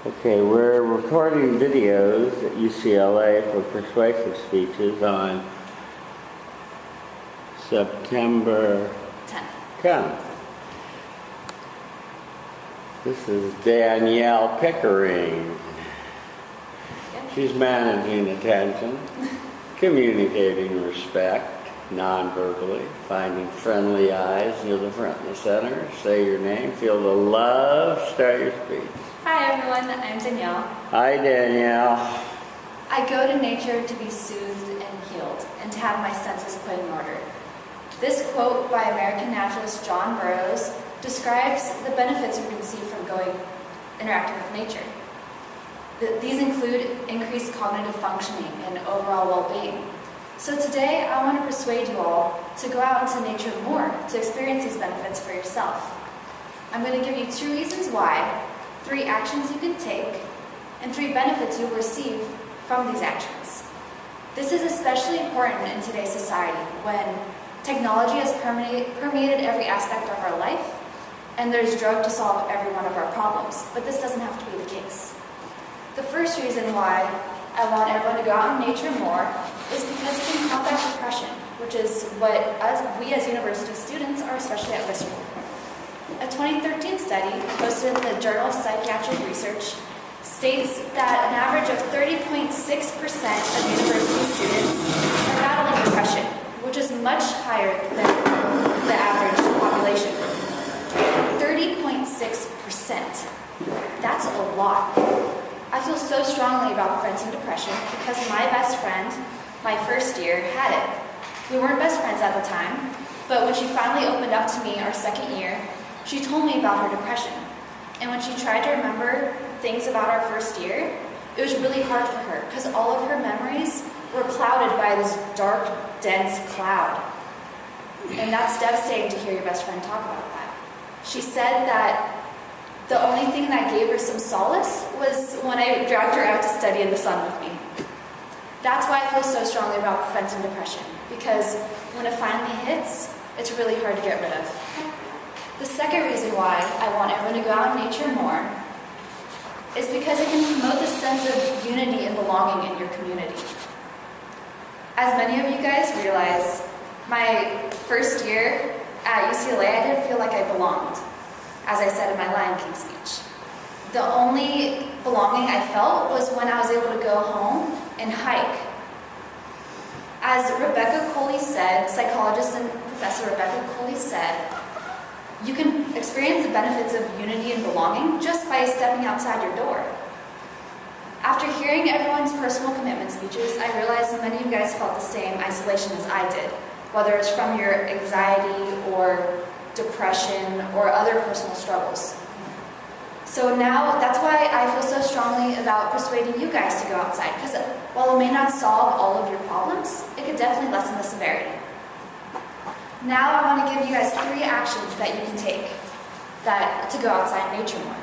Okay, we're recording videos at UCLA for persuasive speeches on September 10th. This is Danielle Pickering. She's managing attention, communicating respect, non-verbally, finding friendly eyes near the front and the center. Say your name, feel the love, start your speech. Hi everyone, I'm Danielle. Hi Danielle. I go to nature to be soothed and healed, and to have my senses put in order. This quote by American naturalist John Burroughs describes the benefits you can see from interacting with nature. These include increased cognitive functioning and overall well-being. So today I want to persuade you all to go out into nature more, to experience these benefits for yourself. I'm going to give you 2 reasons why, 3 actions you can take, and 3 benefits you'll receive from these actions. This is especially important in today's society when technology has permeated every aspect of our life, and there's drug to solve every one of our problems, but this doesn't have to be the case. The first reason why I want everyone to go out in nature more is because it can combat depression, which is what we as university students are especially at risk for. A 2013 study posted in the Journal of Psychiatric Research states that an average of 30.6% of university students are battling depression, which is much higher than the average population. 30.6%. That's a lot. I feel so strongly about preventing depression because my best friend, my first year, had it. We weren't best friends at the time, but when she finally opened up to me our second year, she told me about her depression. And when she tried to remember things about our first year, it was really hard for her because all of her memories were clouded by this dark, dense cloud. And that's devastating to hear your best friend talk about that. She said that the only thing that gave her some solace was when I dragged her out to study in the sun with me. That's why I feel so strongly about preventing depression, because when it finally hits, it's really hard to get rid of. The second reason why I want everyone to go out in nature more is because it can promote the sense of unity and belonging in your community. As many of you guys realize, my first year at UCLA, I didn't feel like I belonged, as I said in my Lion King speech. The only belonging I felt was when I was able to go home and hike. As Rebecca Coley said, psychologist and Professor Rebecca Coley said, you can experience the benefits of unity and belonging just by stepping outside your door. After hearing everyone's personal commitment speeches, I realized many of you guys felt the same isolation as I did, whether it's from your anxiety or depression or other personal struggles. So now that's why I feel so strongly about persuading you guys to go outside, because while it may not solve all of your problems, it could definitely lessen the severity. Now I want to give you guys 3 actions that you can take to go outside in nature more.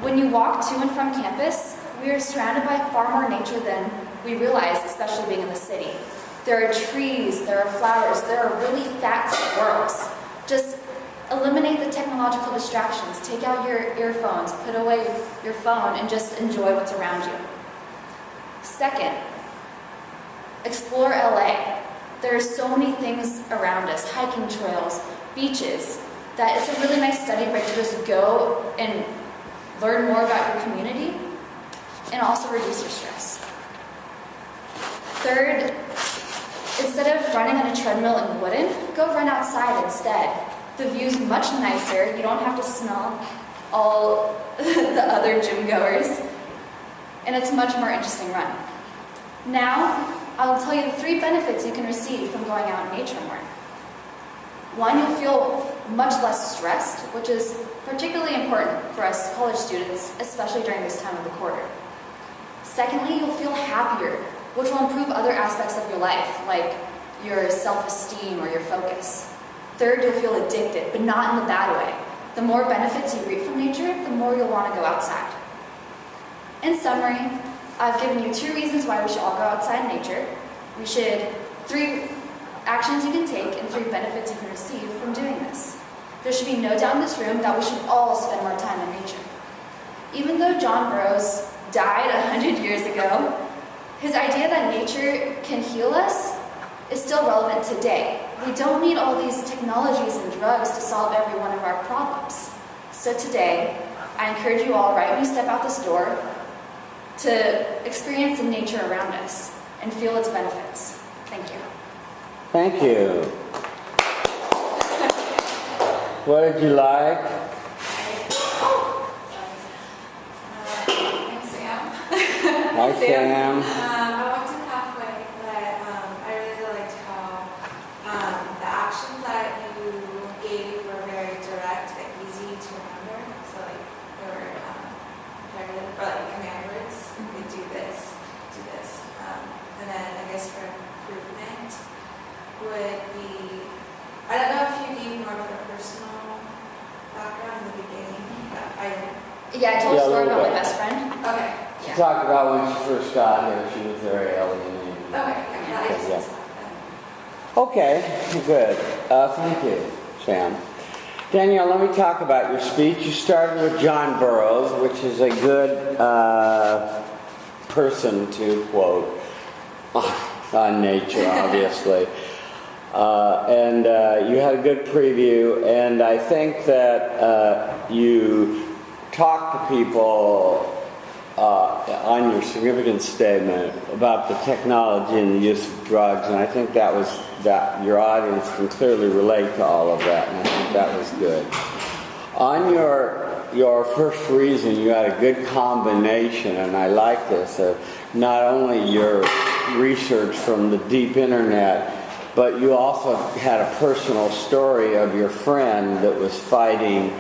When you walk to and from campus, we are surrounded by far more nature than we realize, especially being in the city. There are trees, there are flowers, there are really fat squirrels. Just eliminate the technological distractions. Take out your earphones, put away your phone, and just enjoy what's around you. Second, explore LA. There are so many things around us, hiking trails, beaches, that it's a really nice study break to just go and learn more about your community and also reduce your stress. Third, instead of running on a treadmill in Woodin, go run outside instead. The view's much nicer. You don't have to smell all the other gym goers, and it's a much more interesting run. Now, I'll tell you the 3 benefits you can receive from going out in nature more. 1, you'll feel much less stressed, which is particularly important for us college students, especially during this time of the quarter. Secondly, you'll feel happier, which will improve other aspects of your life, like your self-esteem or your focus. Third, you'll feel addicted, but not in the bad way. The more benefits you reap from nature, the more you'll want to go outside. In summary, I've given you 2 reasons why we should all go outside in nature. 3 actions you can take and 3 benefits you can receive from doing this. There should be no doubt in this room that we should all spend more time in nature. Even John Burroughs died 100 years ago, his idea that nature can heal us is still relevant today. We don't need all these technologies and drugs to solve every one of our problems. So today, I encourage you all, right when you step out this door, to experience the nature around us and feel its benefits. Thank you. Thank you. What did you like? I'm Sam. Hi, Sam. I walked in halfway, but I really liked how the actions that you gave were very direct and easy to remember. So like they were imperative or like command words. Like, do this, do this. And then I guess for improvement would be, I don't know if you gave more of a personal background in the beginning, but I didn't. Yeah, I told Yeah, a a story little about bit. my best friend. Okay. She talked about when she first got here, she was very alienated. Okay. Yeah, I just Yeah. missed that. Okay, good. Thank you, Sam. Danielle, let me talk about your speech. You started with John Burroughs, which is a good person to quote on nature, obviously. And you had a good preview, and I think that you talked to people on your significance statement about the technology and the use of drugs, and I think that your audience can clearly relate to all of that, and I think that was good. On your first reason, you had a good combination, and I like this, of not only your research from the deep internet, but you also had a personal story of your friend that was fighting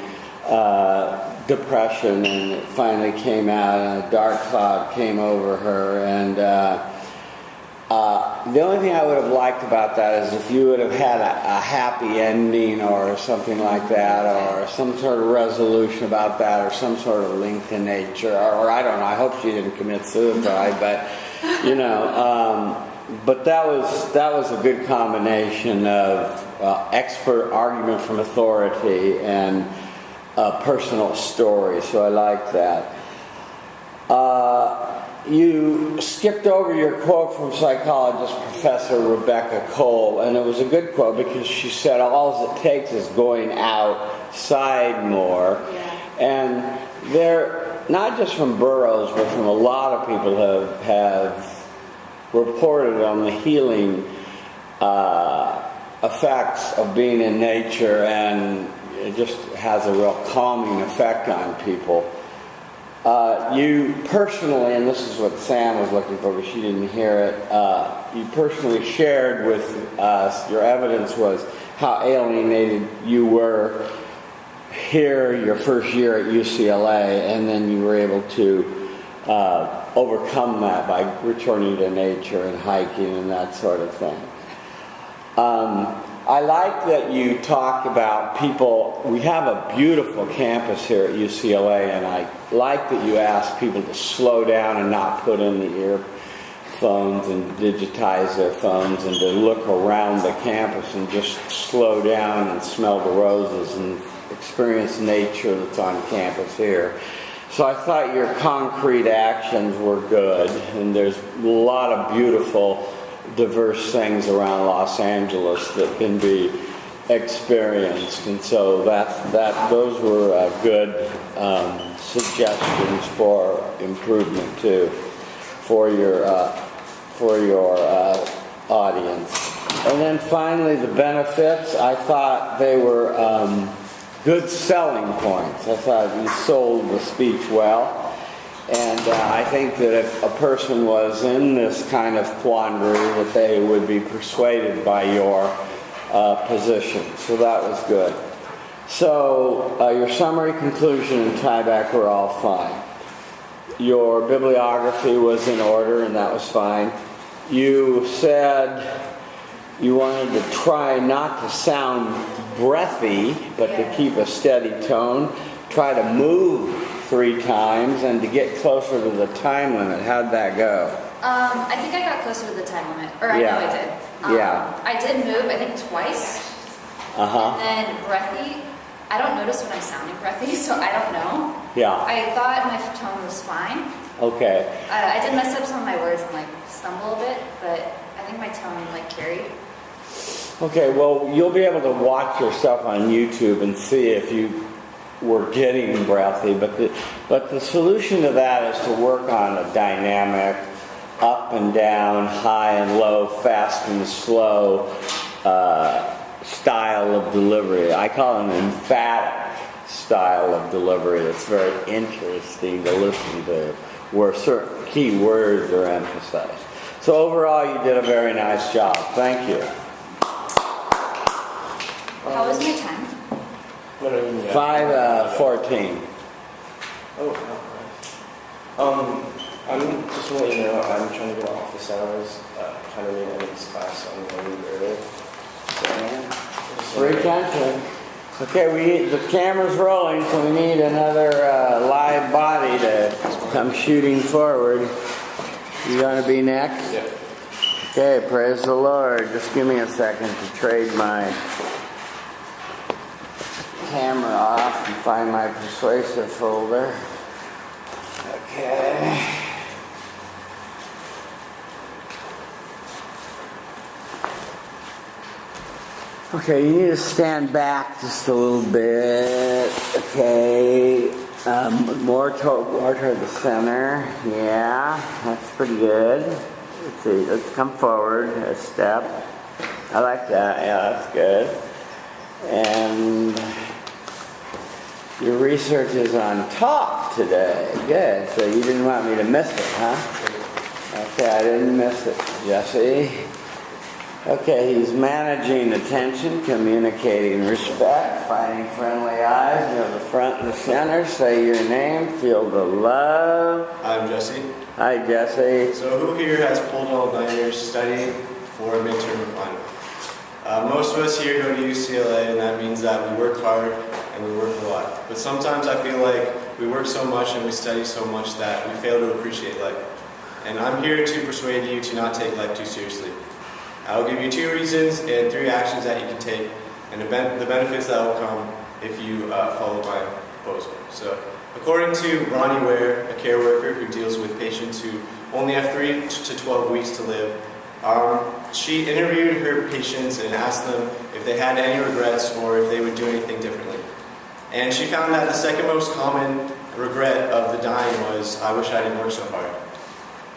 depression, and it finally came out, and a dark cloud came over her. And the only thing I would have liked about that is if you would have had a happy ending or something like that, or some sort of resolution about that, or some sort of link to nature, or I don't know. I hope she didn't commit suicide, but you know. But that was a good combination of expert argument from authority and personal story, so I like that. You skipped over your quote from psychologist Professor Rebecca Cole, and it was a good quote because she said all it takes is going outside more. Yeah. And there, not just from Burroughs, but from a lot of people have reported on the healing effects of being in nature, and it just has a real calming effect on people. You personally, and this is what Sam was looking for, but she didn't hear it, you personally shared with us, your evidence was how alienated you were here your first year at UCLA, and then you were able to overcome that by returning to nature and hiking and that sort of thing. I like that you talked about people. We have a beautiful campus here at UCLA, and I like that you asked people to slow down and not put in the earphones and digitize their phones, and to look around the campus and just slow down and smell the roses and experience nature that's on campus here. So I thought your concrete actions were good, and there's a lot of beautiful, diverse things around Los Angeles that can be experienced, and so those were good suggestions for improvement too, for your audience. And then finally, the benefits. I thought they were good selling points. I thought you sold the speech well. And I think that if a person was in this kind of quandary, that they would be persuaded by your position. So that was good. So your summary, conclusion, and tieback were all fine. Your bibliography was in order, and that was fine. You said you wanted to try not to sound breathy, but to keep a steady tone. Try to move 3 times, and to get closer to the time limit. How'd that go? I think I got closer to the time limit, or I know I did. I did move, I think, twice. And then breathy, I don't notice when I'm sounding breathy, so I don't know. Yeah. I thought my tone was fine. Okay. I did mess up some of my words and like stumble a bit, but I think my tone like carried. Okay, well, you'll be able to watch yourself on YouTube and see if you were getting breathy, but the solution to that is to work on a dynamic, up and down, high and low, fast and slow style of delivery. I call it an emphatic style of delivery that's very interesting to listen to, where certain key words are emphasized. So overall, you did a very nice job. Thank you. How was my time? What are you? 5:14. Oh, I'm just want to let you know I'm trying to go to office hours. Kind of need to end this class, so I'm going to leave early. Free attention. Okay, the camera's rolling, so we need another live body to come shooting forward. You gonna be next? Yeah. Okay, praise the Lord. Just give me a second to trade my camera off and find my Persuasive folder. Okay. Okay, you need to stand back just a little bit. Okay, more toward the center. Yeah, that's pretty good. Let's see. Let's come forward a step. I like that. Yeah, that's good. And your research is on top today. Good. So you didn't want me to miss it, huh? Okay, I didn't miss it, Jesse. Okay, he's managing attention, communicating respect, finding friendly eyes near the front and the center. Say your name, feel the love. I'm Jesse. Hi, Jesse. So who here has pulled all-nighters studying for a midterm or final? Most of us here go to UCLA, and that means that we work hard and we work a lot. But sometimes I feel like we work so much and we study so much that we fail to appreciate life. And I'm here to persuade you to not take life too seriously. I'll give you 2 reasons and 3 actions that you can take, and the benefits that will come if you follow my proposal. So, according to Ronnie Ware, a care worker who deals with patients who only have 3 to 12 weeks to live, she interviewed her patients and asked them if they had any regrets or if they would do anything differently. And she found that the second most common regret of the dying was, "I wish I didn't work so hard."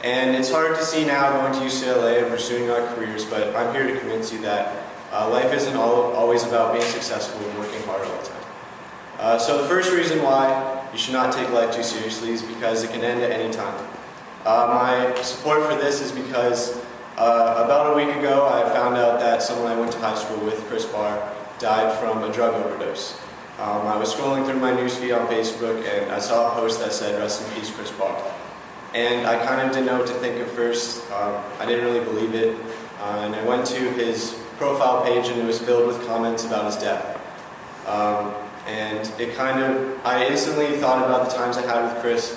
And it's hard to see now going to UCLA and pursuing our careers, but I'm here to convince you that life isn't always about being successful and working hard all the time. So the first reason why you should not take life too seriously is because it can end at any time. My support for this is because about a week ago I found out that someone I went to high school with, Chris Barr, died from a drug overdose. I was scrolling through my newsfeed on Facebook and I saw a post that said, "Rest in peace, Chris Barr." And I kind of didn't know what to think at first. I didn't really believe it. And I went to his profile page and it was filled with comments about his death. And I instantly thought about the times I had with Chris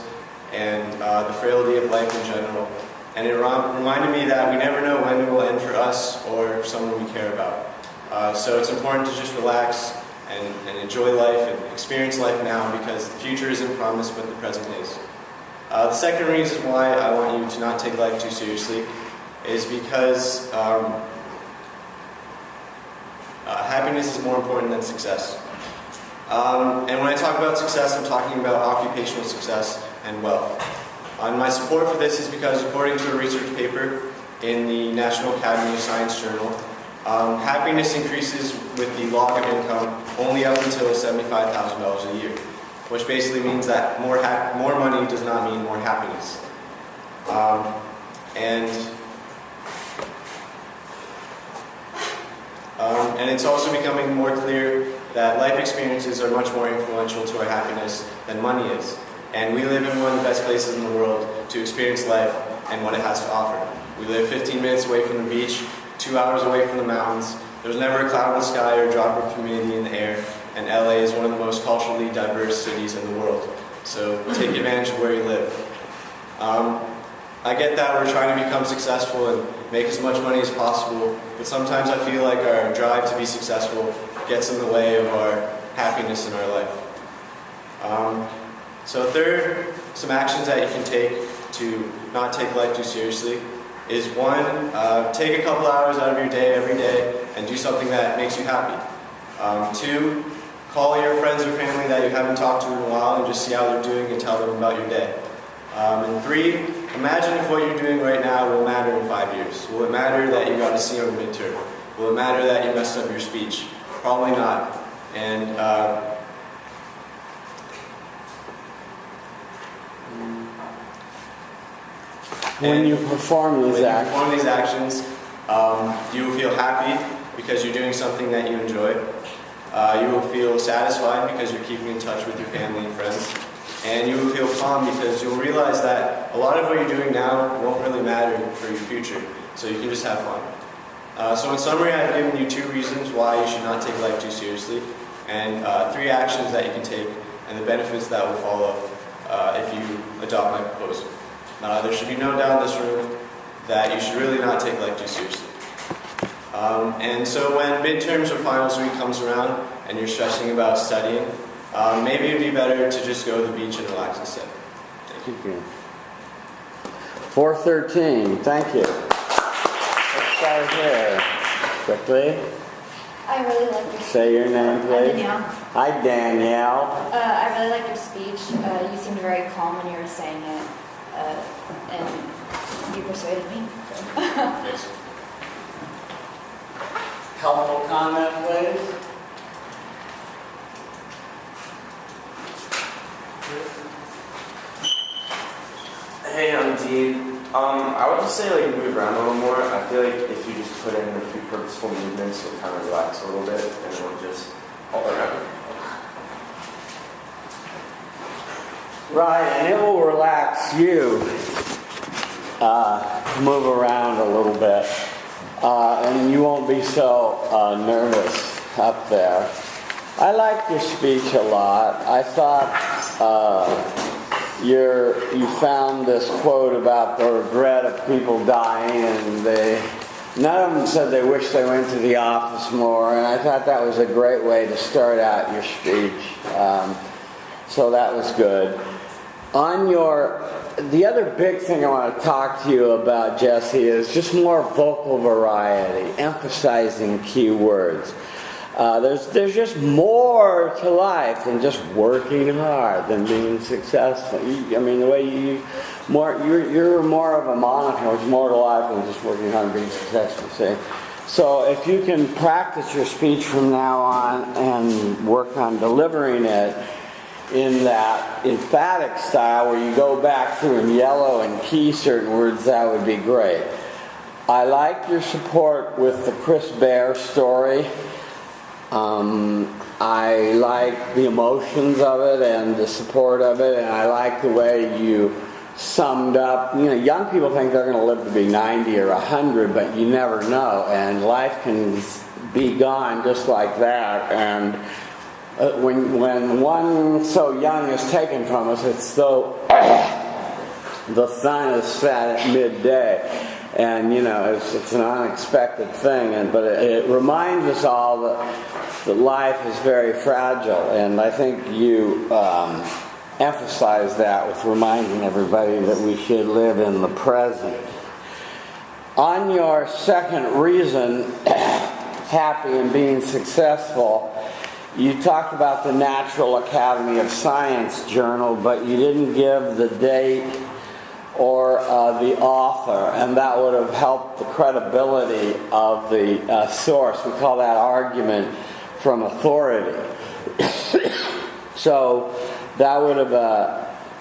and the frailty of life in general. And it reminded me that we never know when it will end for us or someone we care about. So it's important to just relax and enjoy life and experience life now, because the future isn't promised but the present is. The second reason why I want you to not take life too seriously is because happiness is more important than success. And when I talk about success, I'm talking about occupational success and wealth. And my support for this is because, according to a research paper in the National Academy of Science Journal, happiness increases with the log of income only up until $75,000 a year, which basically means that more money does not mean more happiness. And it's also becoming more clear that life experiences are much more influential to our happiness than money is. And we live in one of the best places in the world to experience life and what it has to offer. We live 15 minutes away from the beach, 2 hours away from the mountains. There's never a cloud in the sky or a drop of humidity in the air. And LA is one of the most culturally diverse cities in the world. So take advantage of where you live. I get that we're trying to become successful and make as much money as possible, but sometimes I feel like our drive to be successful gets in the way of our happiness in our life. So third, some actions that you can take to not take life too seriously is one, take a couple hours out of your day every day and do something that makes you happy. Two, call your friends or family that you haven't talked to in a while and just see how they're doing and tell them about your day. And three, imagine if what you're doing right now will matter in 5 years. Will it matter that you got a C on the midterm? Will it matter that you messed up your speech? Probably not. And when you perform these actions, you will feel happy because you're doing something that you enjoy. You will feel satisfied because you're keeping in touch with your family and friends. And you will feel calm because you'll realize that a lot of what you're doing now won't really matter for your future. So you can just have fun. So in summary, I've given you 2 reasons why you should not take life too seriously, and 3 actions that you can take, and the benefits that will follow if you adopt my proposal. There should be no doubt in this room that you should really not take life too seriously. And so when midterms or finals week comes around and you're stressing about studying, maybe it'd be better to just go to the beach and relax instead. Thank you. 413, thank you. Let's start here. Quickly. I really like your speech. Say your name, I'm please. Danielle. Hi, Danielle. I really liked your speech. You seemed very calm when you were saying it, and you persuaded me. Thanks. Helpful comment, please. Hey, I'm Dean. I would just say like move around a little more. I feel like if you just put in a few purposeful movements, you'll kind of relax a little bit, and it'll just all around. Right, and it will relax you. Move around a little bit. And you won't be so nervous up there. I liked your speech a lot. I thought you found this quote about the regret of people dying, and none of them said they wish they went to the office more, and I thought that was a great way to start out your speech. So that was good. The other big thing I want to talk to you about, Jesse, is just more vocal variety, emphasizing key words. There's just more to life than just working hard, than being successful. The way you're more of a moniker. There's more to life than just working hard and being successful. See? So if you can practice your speech from now on and work on delivering it in that emphatic style where you go back through and yellow and key certain words, that would be great. I like your support with the Chris Bear story. I like the emotions of it and the support of it, and I like the way you summed up. Young people think they're going to live to be 90 or 100, but you never know, and life can be gone just like that. And when one so young is taken from us, it's though the sun is set at midday. And it's an unexpected thing, but it reminds us all that life is very fragile, and I think you emphasize that with reminding everybody that we should live in the present. On your second reason, happy and being successful, you talked about the Natural Academy of Science journal, but you didn't give the date or the author, and that would have helped the credibility of the source. We call that argument from authority. So that would have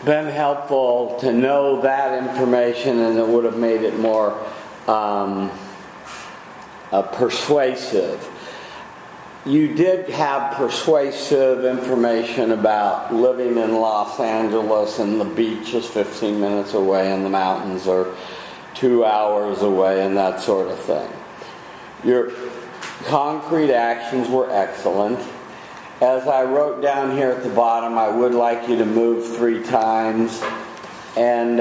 been helpful to know that information, and it would have made it more persuasive. You did have persuasive information about living in Los Angeles and the beach is 15 minutes away and the mountains are 2 hours away and that sort of thing. Your concrete actions were excellent. As I wrote down here at the bottom, I would like you to move 3 times. And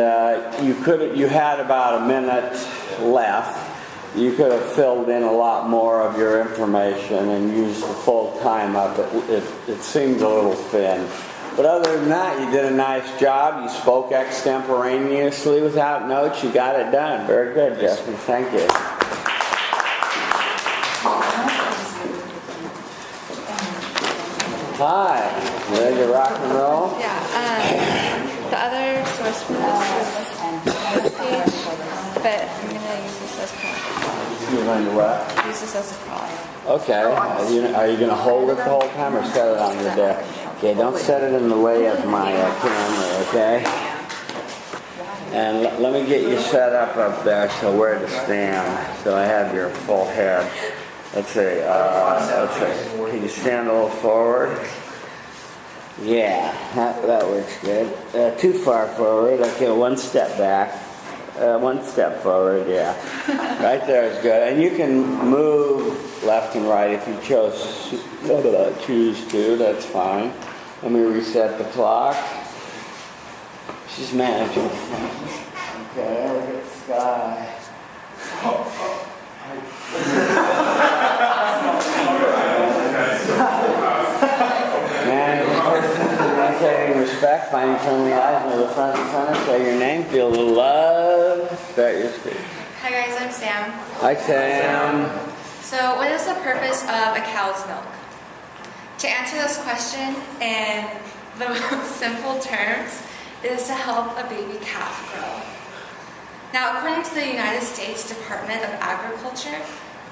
you had about a minute left. You could have filled in a lot more of your information and used the full time up. It seemed a little thin. But other than that, you did a nice job. You spoke extemporaneously without notes. You got it done. Very good, Justin. Thank you. Hi. Ready to rock and roll? Yeah. The other source for this is this page, but I'm going to use this as prologue. You're going to what? Use this as a prologue. Okay. Are you going to hold it the whole time or set it on your desk? Okay, don't set it in the way of my camera, okay? And let me get you set up there so where to stand, so I have your full head. Let's see, can you stand a little forward? Yeah, that works good. Too far forward, okay, one step back. One step forward, yeah. Right there is good. And you can move left and right if you choose to, that's fine. Let me reset the clock. She's managing. Okay, look at the sky. Communicating respect, finding friendly eyes near the front and center. Say your name, feel a little love. Start your speech. Hi guys, I'm Sam. Hi Sam. So what is the purpose of a cow's milk? To answer this question in the most simple terms is to help a baby calf grow. Now, according to the United States Department of Agriculture,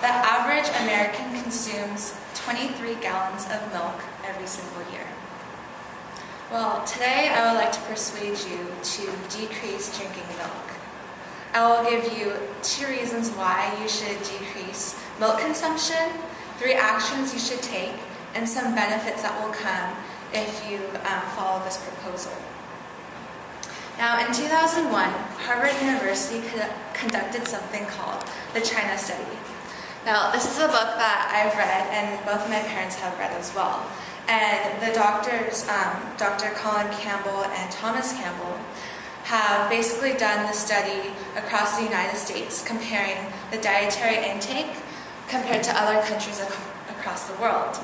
the average American consumes 23 gallons of milk every single year. Well, today I would like to persuade you to decrease drinking milk. I will give you 2 reasons why you should decrease milk consumption, 3 actions you should take, and some benefits that will come if you follow this proposal. Now, in 2001, Harvard University conducted something called the China Study. Now, this is a book that I've read, and both of my parents have read as well. And the doctors, Dr. Colin Campbell and Thomas Campbell, have basically done the study across the United States, comparing the dietary intake compared to other countries across the world.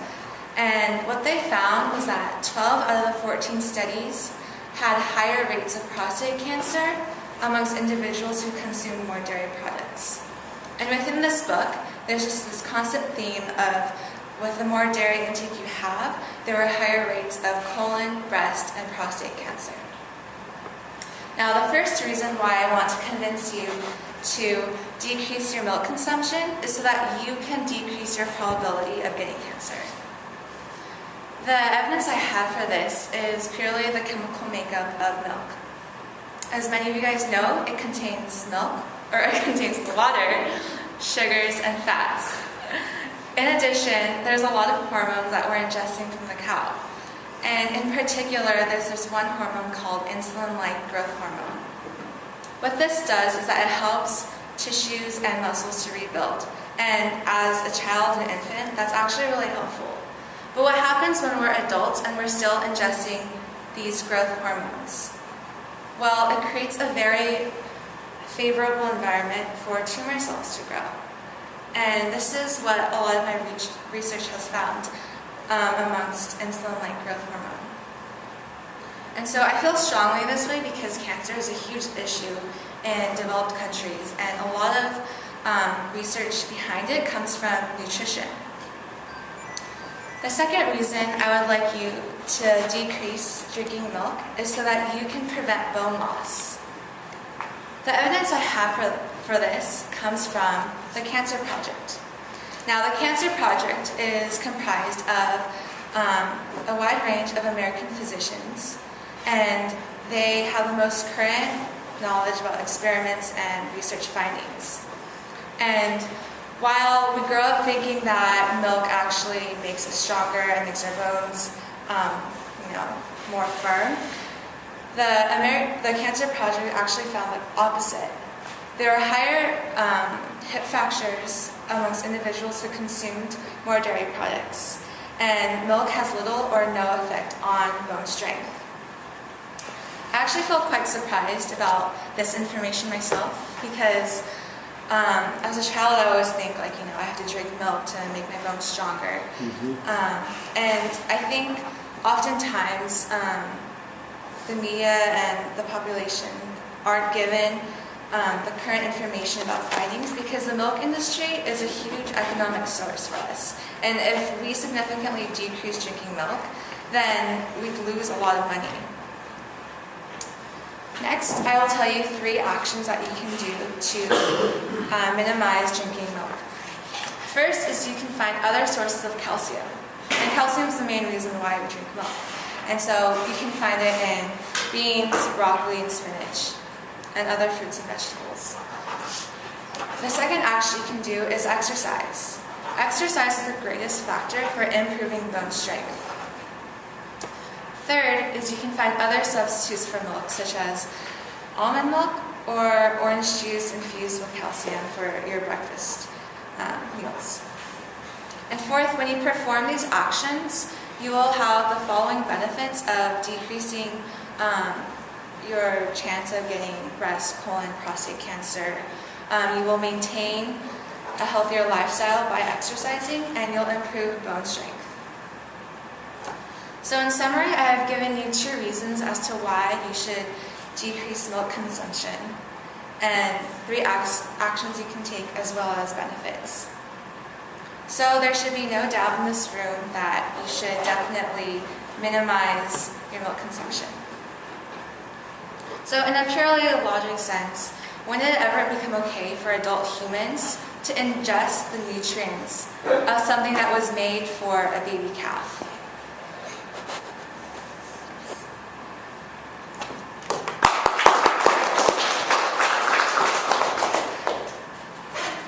And what they found was that 12 out of the 14 studies had higher rates of prostate cancer amongst individuals who consumed more dairy products. And within this book, there's just this constant theme of, with the more dairy intake you have, there were higher rates of colon, breast, and prostate cancer. Now, the first reason why I want to convince you to decrease your milk consumption is so that you can decrease your probability of getting cancer. The evidence I have for this is purely the chemical makeup of milk. As many of you guys know, it contains milk, or it contains water, sugars, and fats. In addition, there's a lot of hormones that we're ingesting from the cow. And in particular, there's this one hormone called insulin-like growth hormone. What this does is that it helps tissues and muscles to rebuild. And as a child and infant, that's actually really helpful. But what happens when we're adults and we're still ingesting these growth hormones? Well, it creates a very favorable environment for tumor cells to grow. And this is what a lot of my research has found amongst insulin-like growth hormone. And so I feel strongly this way because cancer is a huge issue in developed countries, and a lot of research behind it comes from nutrition. The second reason I would like you to decrease drinking milk is so that you can prevent bone loss. The evidence I have for this comes from the Cancer Project. Now, the Cancer Project is comprised of a wide range of American physicians, and they have the most current knowledge about experiments and research findings. And while we grow up thinking that milk actually makes us stronger and makes our bones, more firm, the Cancer Project actually found the opposite. There are higher hip fractures amongst individuals who consumed more dairy products, and milk has little or no effect on bone strength. I actually felt quite surprised about this information myself because as a child I always think I have to drink milk to make my bones stronger. And I think oftentimes the media and the population aren't given the current information about findings, because the milk industry is a huge economic source for us. And if we significantly decrease drinking milk, then we'd lose a lot of money. Next, I will tell you 3 actions that you can do to minimize drinking milk. First is you can find other sources of calcium. And calcium is the main reason why we drink milk. And so you can find it in beans, broccoli, and spinach, and other fruits and vegetables. The second action you can do is exercise. Exercise is the greatest factor for improving bone strength. Third is you can find other substitutes for milk, such as almond milk or orange juice infused with calcium for your breakfast meals. And fourth, when you perform these actions, you will have the following benefits of decreasing your chance of getting breast, colon, prostate cancer. You will maintain a healthier lifestyle by exercising, and you'll improve bone strength. So in summary, I have given you 2 reasons as to why you should decrease milk consumption, and 3 actions you can take as well as benefits. So there should be no doubt in this room that you should definitely minimize your milk consumption. So in a purely logic sense, when did it ever become okay for adult humans to ingest the nutrients of something that was made for a baby calf?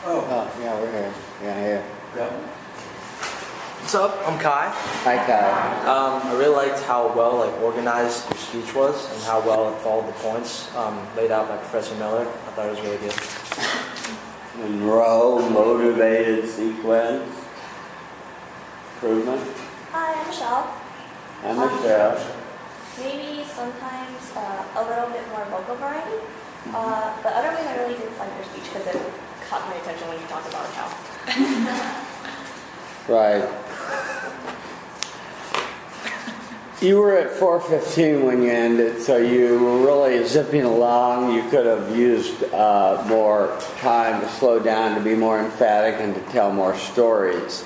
Oh, yeah, we're here. Yeah, here. What's up? I'm Kai. Hi, Kai. I really liked how well organized your speech was and how well it followed the points laid out by Professor Miller. I thought it was really good. Monroe, motivated sequence. Improvement. Hi, I'm Michelle. And Michelle. Maybe sometimes a little bit more vocal variety. The other way I really didn't like your speech because it caught my attention when you talked about a cow. Right. You were at 4:15 when you ended, so you were really zipping along. You could have used more time to slow down, to be more emphatic, and to tell more stories.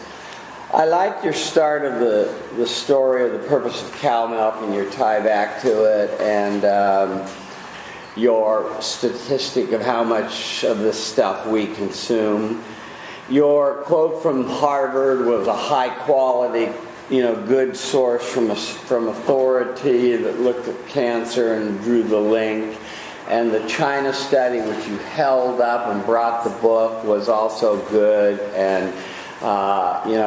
I liked your start of the story of the purpose of cow milk and your tie back to it, and your statistic of how much of this stuff we consume. Your quote from Harvard was a high quality, good source from authority that looked at cancer and drew the link. And the China study, which you held up and brought the book, was also good, and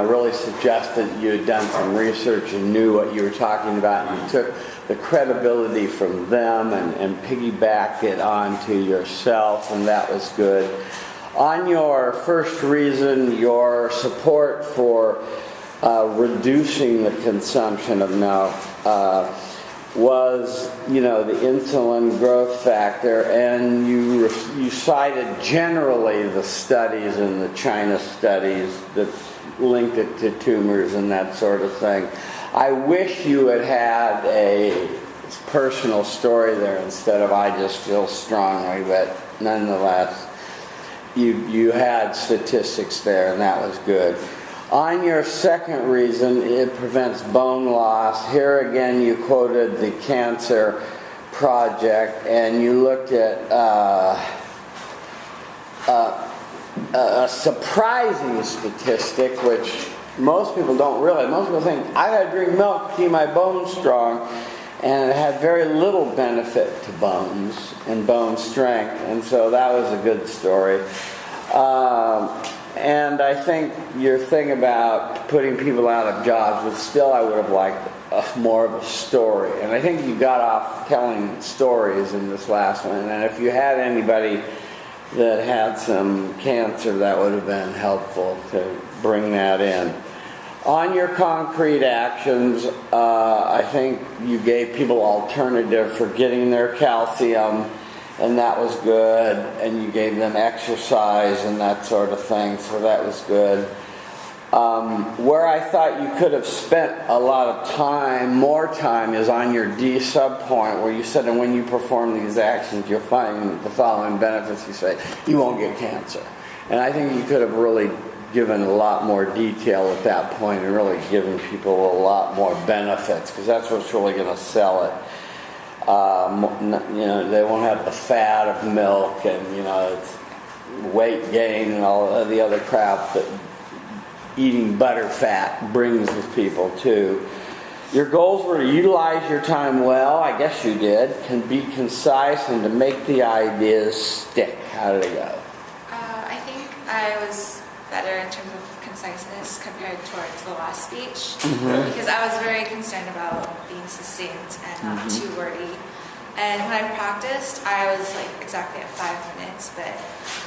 really suggested you had done some research and knew what you were talking about. And you took the credibility from them and piggybacked it onto yourself, and that was good. On your first reason, your support for reducing the consumption of milk was, the insulin growth factor, and you cited generally the studies and the China studies that linked it to tumors and that sort of thing. I wish you had had a personal story there instead of "I just feel strongly," but nonetheless, you had statistics there, and that was good. On your second reason, it prevents bone loss. Here again, you quoted the Cancer Project, and you looked at a surprising statistic, which most people don't realize. Most people think, I gotta drink milk to keep my bones strong, and it had very little benefit to bones and bone strength, and so that was a good story. And I think your thing about putting people out of jobs was still, I would have liked more of a story. And I think you got off telling stories in this last one. And if you had anybody that had some cancer, that would have been helpful to bring that in. On your concrete actions, I think you gave people alternative for getting their calcium, and that was good, and you gave them exercise and that sort of thing, so that was good. Where I thought you could have spent a lot of time, more time, is on your D sub-point where you said, and when you perform these actions, you'll find the following benefits. You say, you won't get cancer. And I think you could have really given a lot more detail at that point and really given people a lot more benefits, because that's what's really going to sell it. They won't have the fat of milk and, it's weight gain and all of the other crap that eating butter fat brings with people too. Your goals were to utilize your time well, I guess you did, can be concise, and to make the ideas stick. How did it go? I think I was better in terms of conciseness compared towards the last speech, because I was very concerned about being succinct and not too wordy. And when I practiced, I was like exactly at 5 minutes, but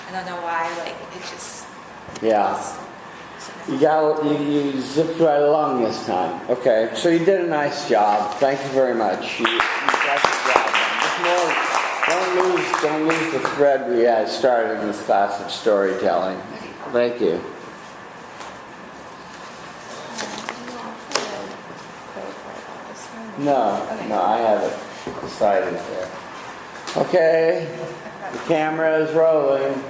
I don't know why, it just was. You zipped right along this time. Okay, so you did a nice job. Thank you very much. You got the job done. Don't lose the thread we had started in this class of storytelling. Thank you. No, I have it decided there. Okay, the camera is rolling.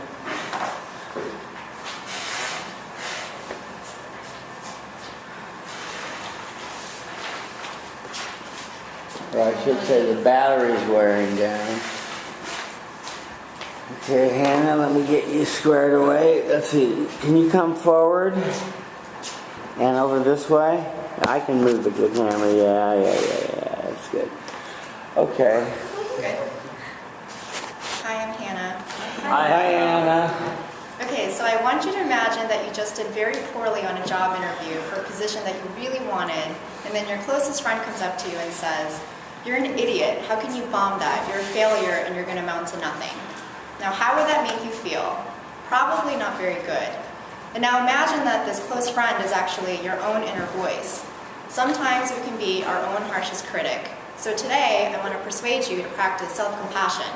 Or I should say the battery's wearing down. Okay, Hannah, let me get you squared away. Let's see, can you come forward? And over this way? I can move the camera, yeah, that's good. Okay. Good. Hi, I'm Hannah. Hi, Hannah. Okay, so I want you to imagine that you just did very poorly on a job interview for a position that you really wanted, and then your closest friend comes up to you and says, "You're an idiot. How can you bomb that? You're a failure and you're going to amount to nothing." Now, how would that make you feel? Probably not very good. And now imagine that this close friend is actually your own inner voice. Sometimes we can be our own harshest critic. So today, I want to persuade you to practice self-compassion.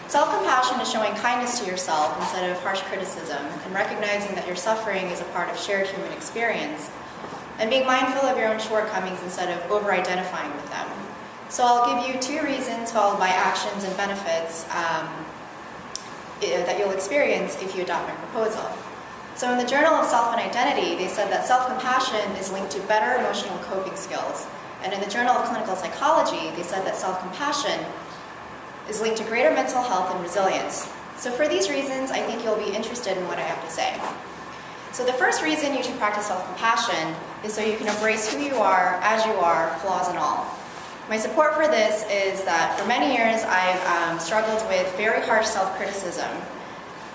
Self-compassion is showing kindness to yourself instead of harsh criticism, and recognizing that your suffering is a part of shared human experience, and being mindful of your own shortcomings instead of over-identifying with them. So I'll give you 2 reasons followed by actions and benefits that you'll experience if you adopt my proposal. So in the Journal of Self and Identity, they said that self-compassion is linked to better emotional coping skills. And in the Journal of Clinical Psychology, they said that self-compassion is linked to greater mental health and resilience. So for these reasons, I think you'll be interested in what I have to say. So the first reason you should practice self-compassion is so you can embrace who you are, as you are, flaws and all. My support for this is that for many years I've struggled with very harsh self-criticism.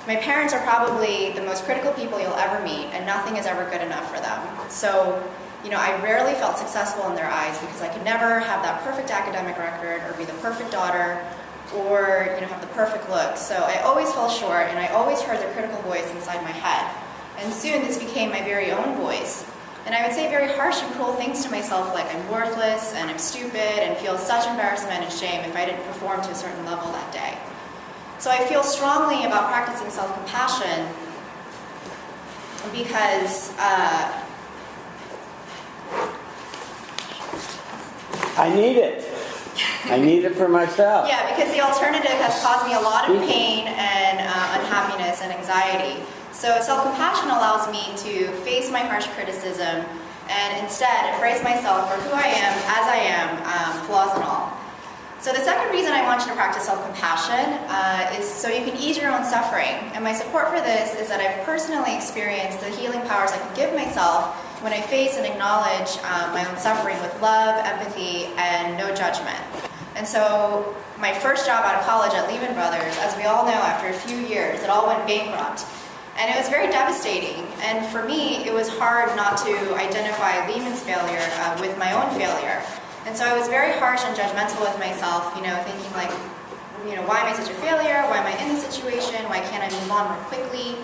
My parents are probably the most critical people you'll ever meet, and nothing is ever good enough for them. So, I rarely felt successful in their eyes because I could never have that perfect academic record or be the perfect daughter or have the perfect look. So I always fell short, and I always heard the critical voice inside my head. And soon this became my very own voice. And I would say very harsh and cruel things to myself, like I'm worthless and I'm stupid, and feel such embarrassment and shame if I didn't perform to a certain level that day. So I feel strongly about practicing self-compassion because I need it. I need it for myself. Yeah, because the alternative has caused me a lot of pain and unhappiness and anxiety. So self-compassion allows me to face my harsh criticism and instead embrace myself for who I am, as I am, flaws and all. So the second reason I want you to practice self-compassion is so you can ease your own suffering. And my support for this is that I've personally experienced the healing powers I can give myself when I face and acknowledge my own suffering with love, empathy, and no judgment. And so my first job out of college at Lehman Brothers, as we all know, after a few years, it all went bankrupt. And it was very devastating. And for me, it was hard not to identify Lehman's failure with my own failure. And so I was very harsh and judgmental with myself, thinking like, why am I such a failure? Why am I in this situation? Why can't I move on more quickly?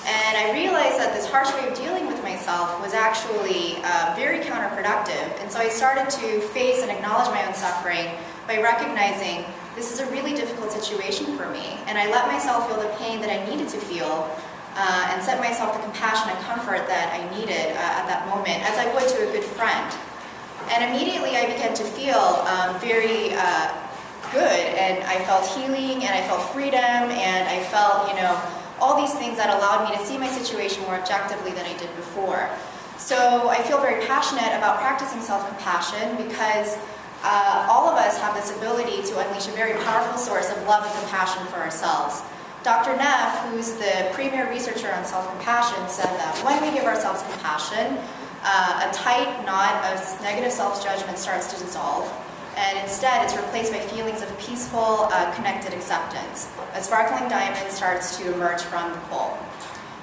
And I realized that this harsh way of dealing with myself was actually very counterproductive. And so I started to face and acknowledge my own suffering by recognizing this is a really difficult situation for me. And I let myself feel the pain that I needed to feel and sent myself the compassion and comfort that I needed at that moment, as I would to a good friend. And immediately I began to feel very good, and I felt healing, and I felt freedom, and I felt, all these things that allowed me to see my situation more objectively than I did before. So I feel very passionate about practicing self-compassion because all of us have this ability to unleash a very powerful source of love and compassion for ourselves. Dr. Neff, who's the premier researcher on self-compassion, said that when we give ourselves compassion, a tight knot of negative self-judgment starts to dissolve, and instead it's replaced by feelings of peaceful, connected acceptance. A sparkling diamond starts to emerge from the pole.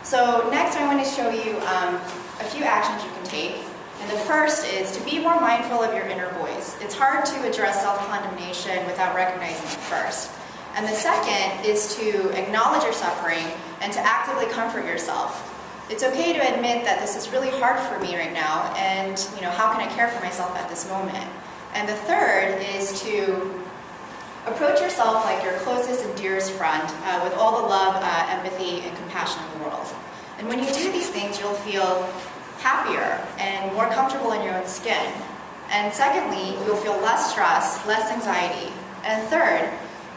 So next I want to show you a few actions you can take. And the first is to be more mindful of your inner voice. It's hard to address self-condemnation without recognizing it first. And the second is to acknowledge your suffering and to actively comfort yourself. It's okay to admit that this is really hard for me right now, and how can I care for myself at this moment? And the third is to approach yourself like your closest and dearest friend with all the love, empathy, and compassion in the world. And when you do these things, you'll feel happier and more comfortable in your own skin. And secondly, you'll feel less stress, less anxiety. And third,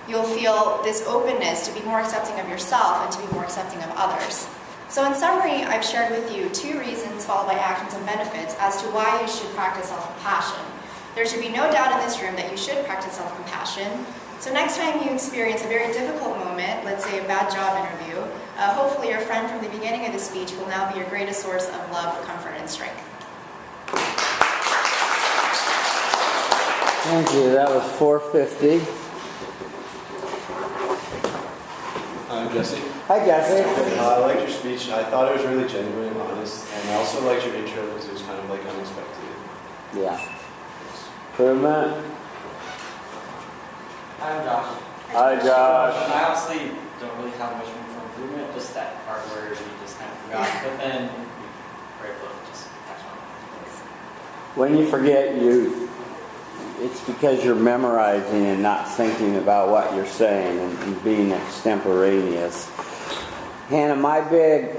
you'll feel this openness to be more accepting of yourself and to be more accepting of others. So in summary, I've shared with you 2 reasons followed by actions and benefits as to why you should practice self-compassion. There should be no doubt in this room that you should practice self-compassion. So next time you experience a very difficult moment, let's say a bad job interview, hopefully your friend from the beginning of the speech will now be your greatest source of love, comfort, and strength. Thank you. That was 450. I'm Jesse. Hi, Jesse. I liked your speech. I thought it was really genuine and honest, and I also liked your intro because it was kind of like unexpected. Yeah. Improvement. I'm Josh. Hi, Josh. I honestly don't really have much room for improvement, just that part where we just kind of forgot. But then, very close, just catch on. When you forget, it's because you're memorizing and not thinking about what you're saying and being extemporaneous. Hannah, my big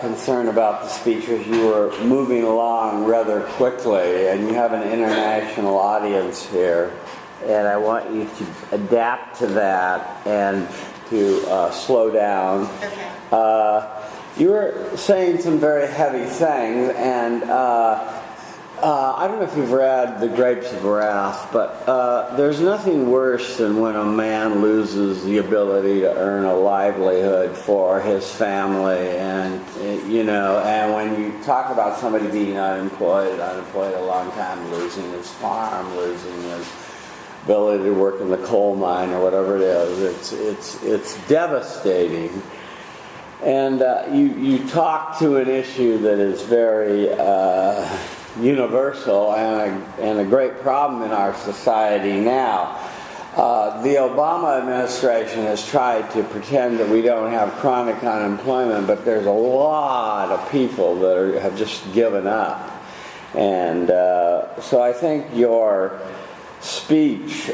concern about the speech was you were moving along rather quickly, and you have an international audience here, and I want you to adapt to that and to slow down. Okay. You were saying some very heavy things, and I don't know if you've read The Grapes of Wrath, but there's nothing worse than when a man loses the ability to earn a livelihood for his family, and and when you talk about somebody being unemployed a long time, losing his farm, losing his ability to work in the coal mine or whatever it is, it's devastating. And you talk to an issue that is very universal and a great problem in our society now. The Obama administration has tried to pretend that we don't have chronic unemployment, but there's a lot of people that have just given up. And so I think your speech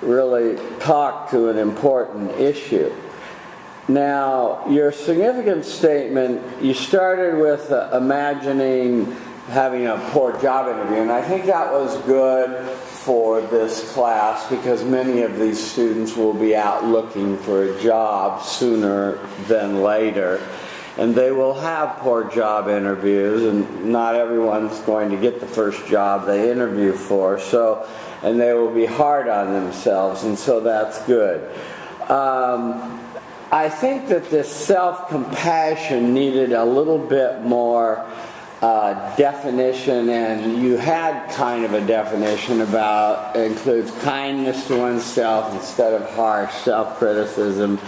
really talked to an important issue. Now, your significant statement, you started with imagining having a poor job interview, and I think that was good for this class because many of these students will be out looking for a job sooner than later, and they will have poor job interviews, and not everyone's going to get the first job they interview for, and they will be hard on themselves, and so that's good. I think that this self-compassion needed a little bit more definition, and you had kind of a definition about includes kindness to oneself instead of harsh self-criticism,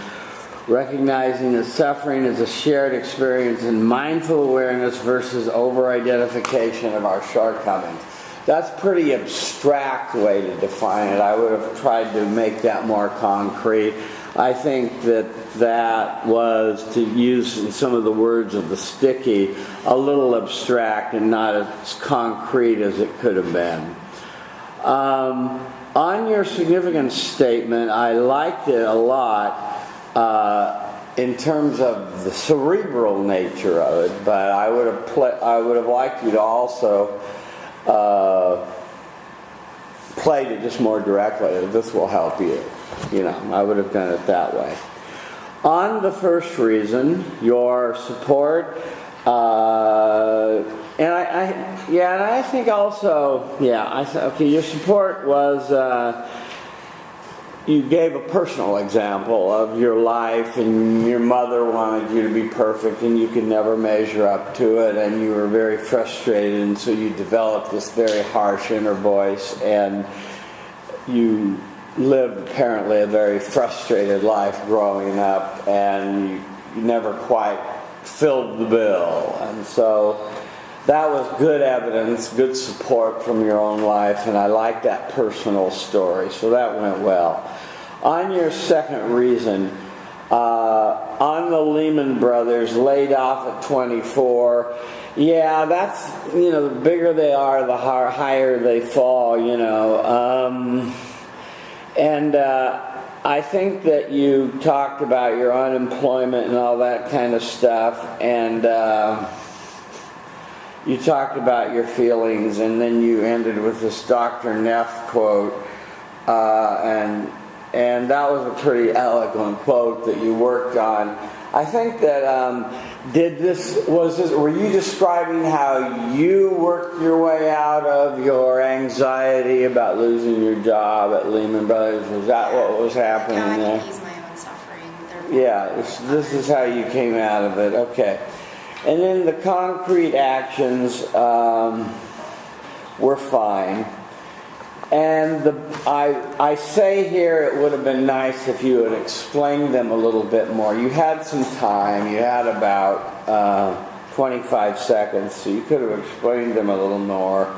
recognizing that suffering is a shared experience, and mindful awareness versus over-identification of our shortcomings. That's a pretty abstract way to define it. I would have tried to make that more concrete. I think that was, to use in some of the words of the sticky, a little abstract and not as concrete as it could have been. On your significance statement, I liked it a lot. in terms of the cerebral nature of it, but I would have liked you to also played it just more directly. This will help you. You know, I would have done it that way. On the first reason, your support, and I think also, okay, your support was, you gave a personal example of your life, and your mother wanted you to be perfect, and you could never measure up to it, and you were very frustrated, and so you developed this very harsh inner voice, and you lived apparently a very frustrated life growing up, and you never quite filled the bill. And so that was good evidence, good support from your own life, and I like that personal story, so that went well. On your second reason, on the Lehman Brothers, laid off at 24, yeah, that's, you know, the bigger they are, the higher they fall, you know. And I think that you talked about your unemployment and all that kind of stuff, and you talked about your feelings, and then you ended with this Dr. Neff quote, and that was a pretty eloquent quote that you worked on. I think that were you describing how you worked your way out of your anxiety about losing your job at Lehman Brothers? Was that what was happening there? I can ease my own suffering. Yeah, this is how you came out of it. Okay. And then the concrete actions were fine. And I say here it would have been nice if you had explained them a little bit more. You had some time. You had about 25 seconds, so you could have explained them a little more.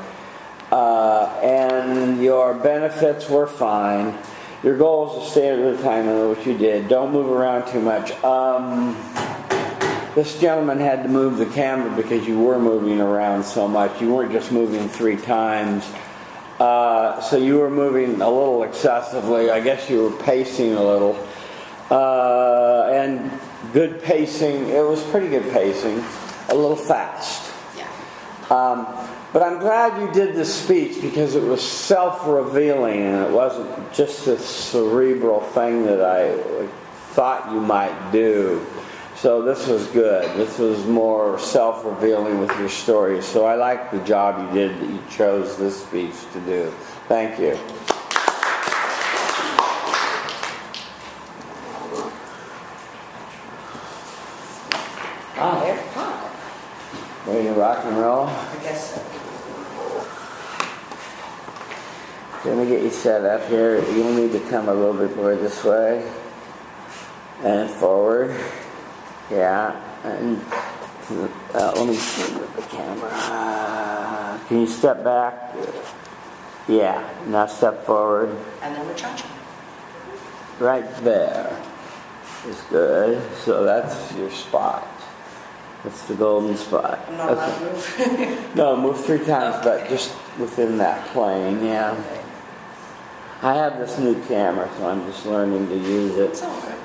And your benefits were fine. Your goal is to stay at the time, and which you did. Don't move around too much. This gentleman had to move the camera because you were moving around so much. You weren't just moving 3 times. So you were moving a little excessively. I guess you were pacing a little. And good pacing. It was pretty good pacing. A little fast. Yeah. But I'm glad you did this speech because it was self-revealing and it wasn't just this cerebral thing that I thought you might do. So this was good. This was more self-revealing with your story. So I like the job you did that you chose this speech to do. Thank you. Ready to rock and roll? I guess so. Let me get you set up here. You'll need to come a little bit more this way and forward. Yeah, and let me see with the camera. Can you step back? Yeah, now step forward. And then we're charging. Right there is good. So that's your spot. That's the golden spot. I'm not allowed to move. No, move 3 times, but just within that plane, yeah. Okay. I have this new camera, so I'm just learning to use it. It's all right.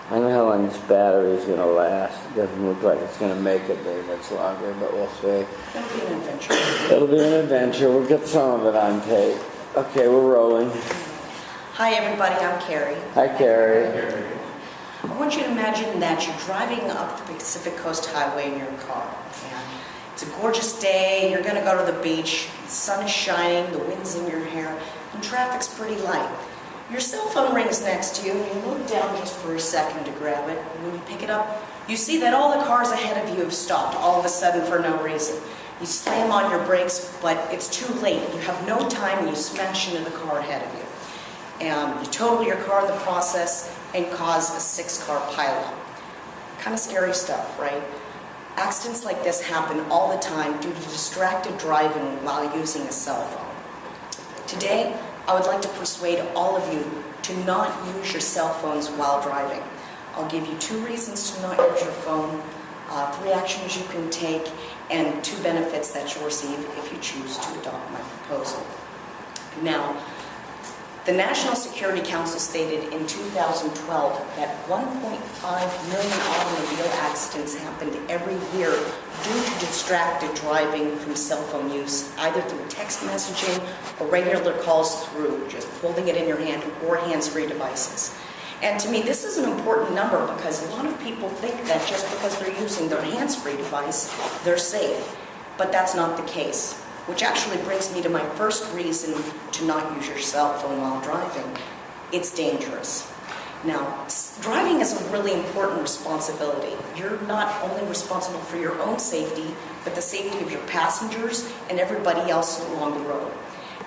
I don't know how long this battery is going to last. It doesn't look like it's going to make it very much longer, but we'll see. It'll be an adventure. It'll be an adventure. We'll get some of it on tape. Okay, we're rolling. Hi everybody, I'm Carrie. Hi, Carrie. I want you to imagine that you're driving up the Pacific Coast Highway in your car. And it's a gorgeous day, you're going to go to the beach, the sun is shining, the wind's in your hair, and traffic's pretty light. Your cell phone rings next to you, and you look down just for a second to grab it, and when you pick it up, you see that all the cars ahead of you have stopped all of a sudden for no reason. You slam on your brakes, but it's too late. You have no time, and you smash into the car ahead of you. And you total your car in the process and cause a 6-car pileup. Kind of scary stuff, right? Accidents like this happen all the time due to distracted driving while using a cell phone. Today, I would like to persuade all of you to not use your cell phones while driving. I'll give you 2 reasons to not use your phone, 3 actions you can take, and 2 benefits that you'll receive if you choose to adopt my proposal. Now, The National Security Council stated in 2012 that 1.5 million automobile accidents happened every year due to distracted driving from cell phone use, either through text messaging or regular calls through just holding it in your hand or hands-free devices. And to me, this is an important number because a lot of people think that just because they're using their hands-free device, they're safe. But that's not the case, which actually brings me to my first reason to not use your cell phone while driving. It's dangerous. Now, driving is a really important responsibility. You're not only responsible for your own safety, but the safety of your passengers and everybody else along the road.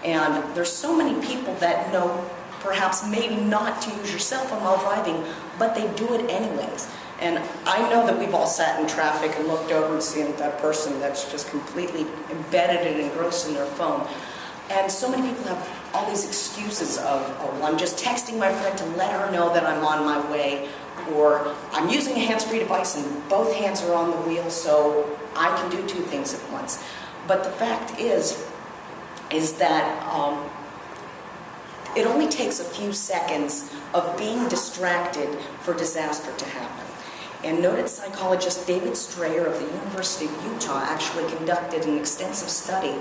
And there's so many people that know perhaps maybe not to use your cell phone while driving, but they do it anyways. And I know that we've all sat in traffic and looked over and seen that person that's just completely embedded and engrossed in their phone. And so many people have all these excuses of, oh, well, I'm just texting my friend to let her know that I'm on my way, or I'm using a hands-free device and both hands are on the wheel, so I can do two things at once. But the fact is that it only takes a few seconds of being distracted for disaster to happen. And noted psychologist David Strayer of the University of Utah actually conducted an extensive study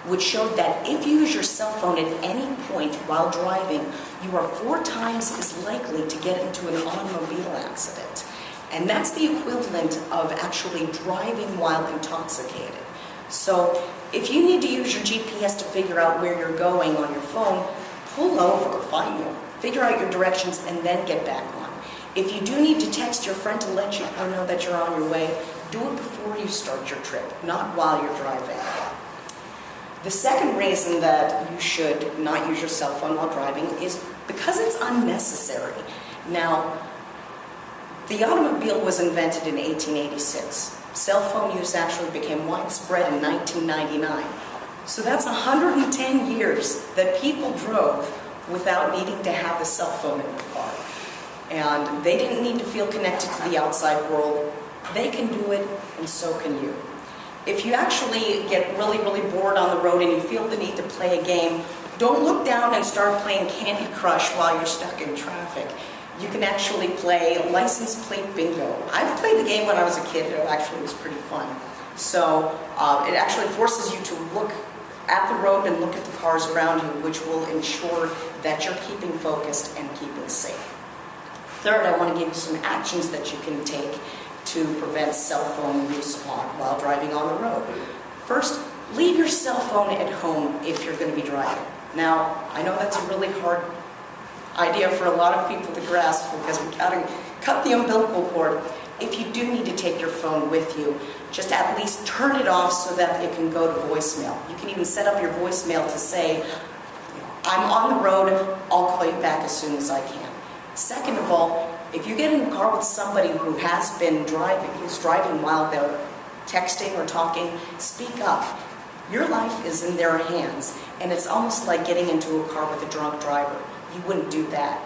which showed that if you use your cell phone at any point while driving, you are 4 times as likely to get into an automobile accident. And that's the equivalent of actually driving while intoxicated. So if you need to use your GPS to figure out where you're going on your phone, pull over, figure out your directions, and then get back on. If you do need to text your friend to let you know that you're on your way, do it before you start your trip, not while you're driving. The second reason that you should not use your cell phone while driving is because it's unnecessary. Now, the automobile was invented in 1886. Cell phone use actually became widespread in 1999. So that's 110 years that people drove without needing to have a cell phone in their car. And they didn't need to feel connected to the outside world. They can do it, and so can you. If you actually get really, really bored on the road and you feel the need to play a game, don't look down and start playing Candy Crush while you're stuck in traffic. You can actually play license plate bingo. I've played the game when I was a kid. It actually was pretty fun. So it actually forces you to look at the road and look at the cars around you, which will ensure that you're keeping focused and keeping safe. Third, I want to give you some actions that you can take to prevent cell phone use while driving on the road. First, leave your cell phone at home if you're going to be driving. Now, I know that's a really hard idea for a lot of people to grasp because we gotta cut the umbilical cord. If you do need to take your phone with you, just at least turn it off so that it can go to voicemail. You can even set up your voicemail to say, I'm on the road, I'll call you back as soon as I can. Second of all, if you get in a car with somebody who has been driving, who's driving while they're texting or talking, speak up. Your life is in their hands, and it's almost like getting into a car with a drunk driver. You wouldn't do that.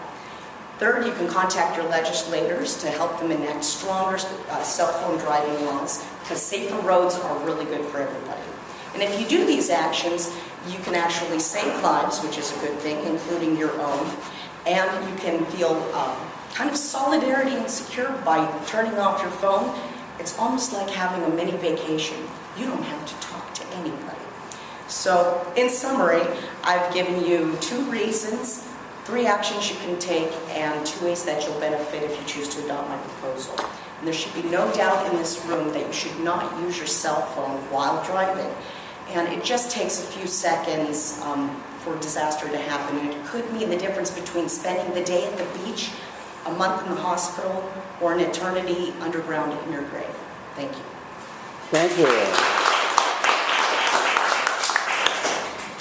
Third, you can contact your legislators to help them enact stronger cell phone driving laws, because safer roads are really good for everybody. And if you do these actions, you can actually save lives, which is a good thing, including your own, and you can feel kind of solidarity and secure by turning off your phone. It's almost like having a mini vacation. You don't have to talk to anybody. So, in summary, I've given you 2 reasons, 3 actions you can take, and 2 ways that you'll benefit if you choose to adopt my proposal. And there should be no doubt in this room that you should not use your cell phone while driving. And it just takes a few seconds for disaster to happen. And it could mean the difference between spending the day at the beach, a month in the hospital, or an eternity underground in your grave. Thank you. Thank you.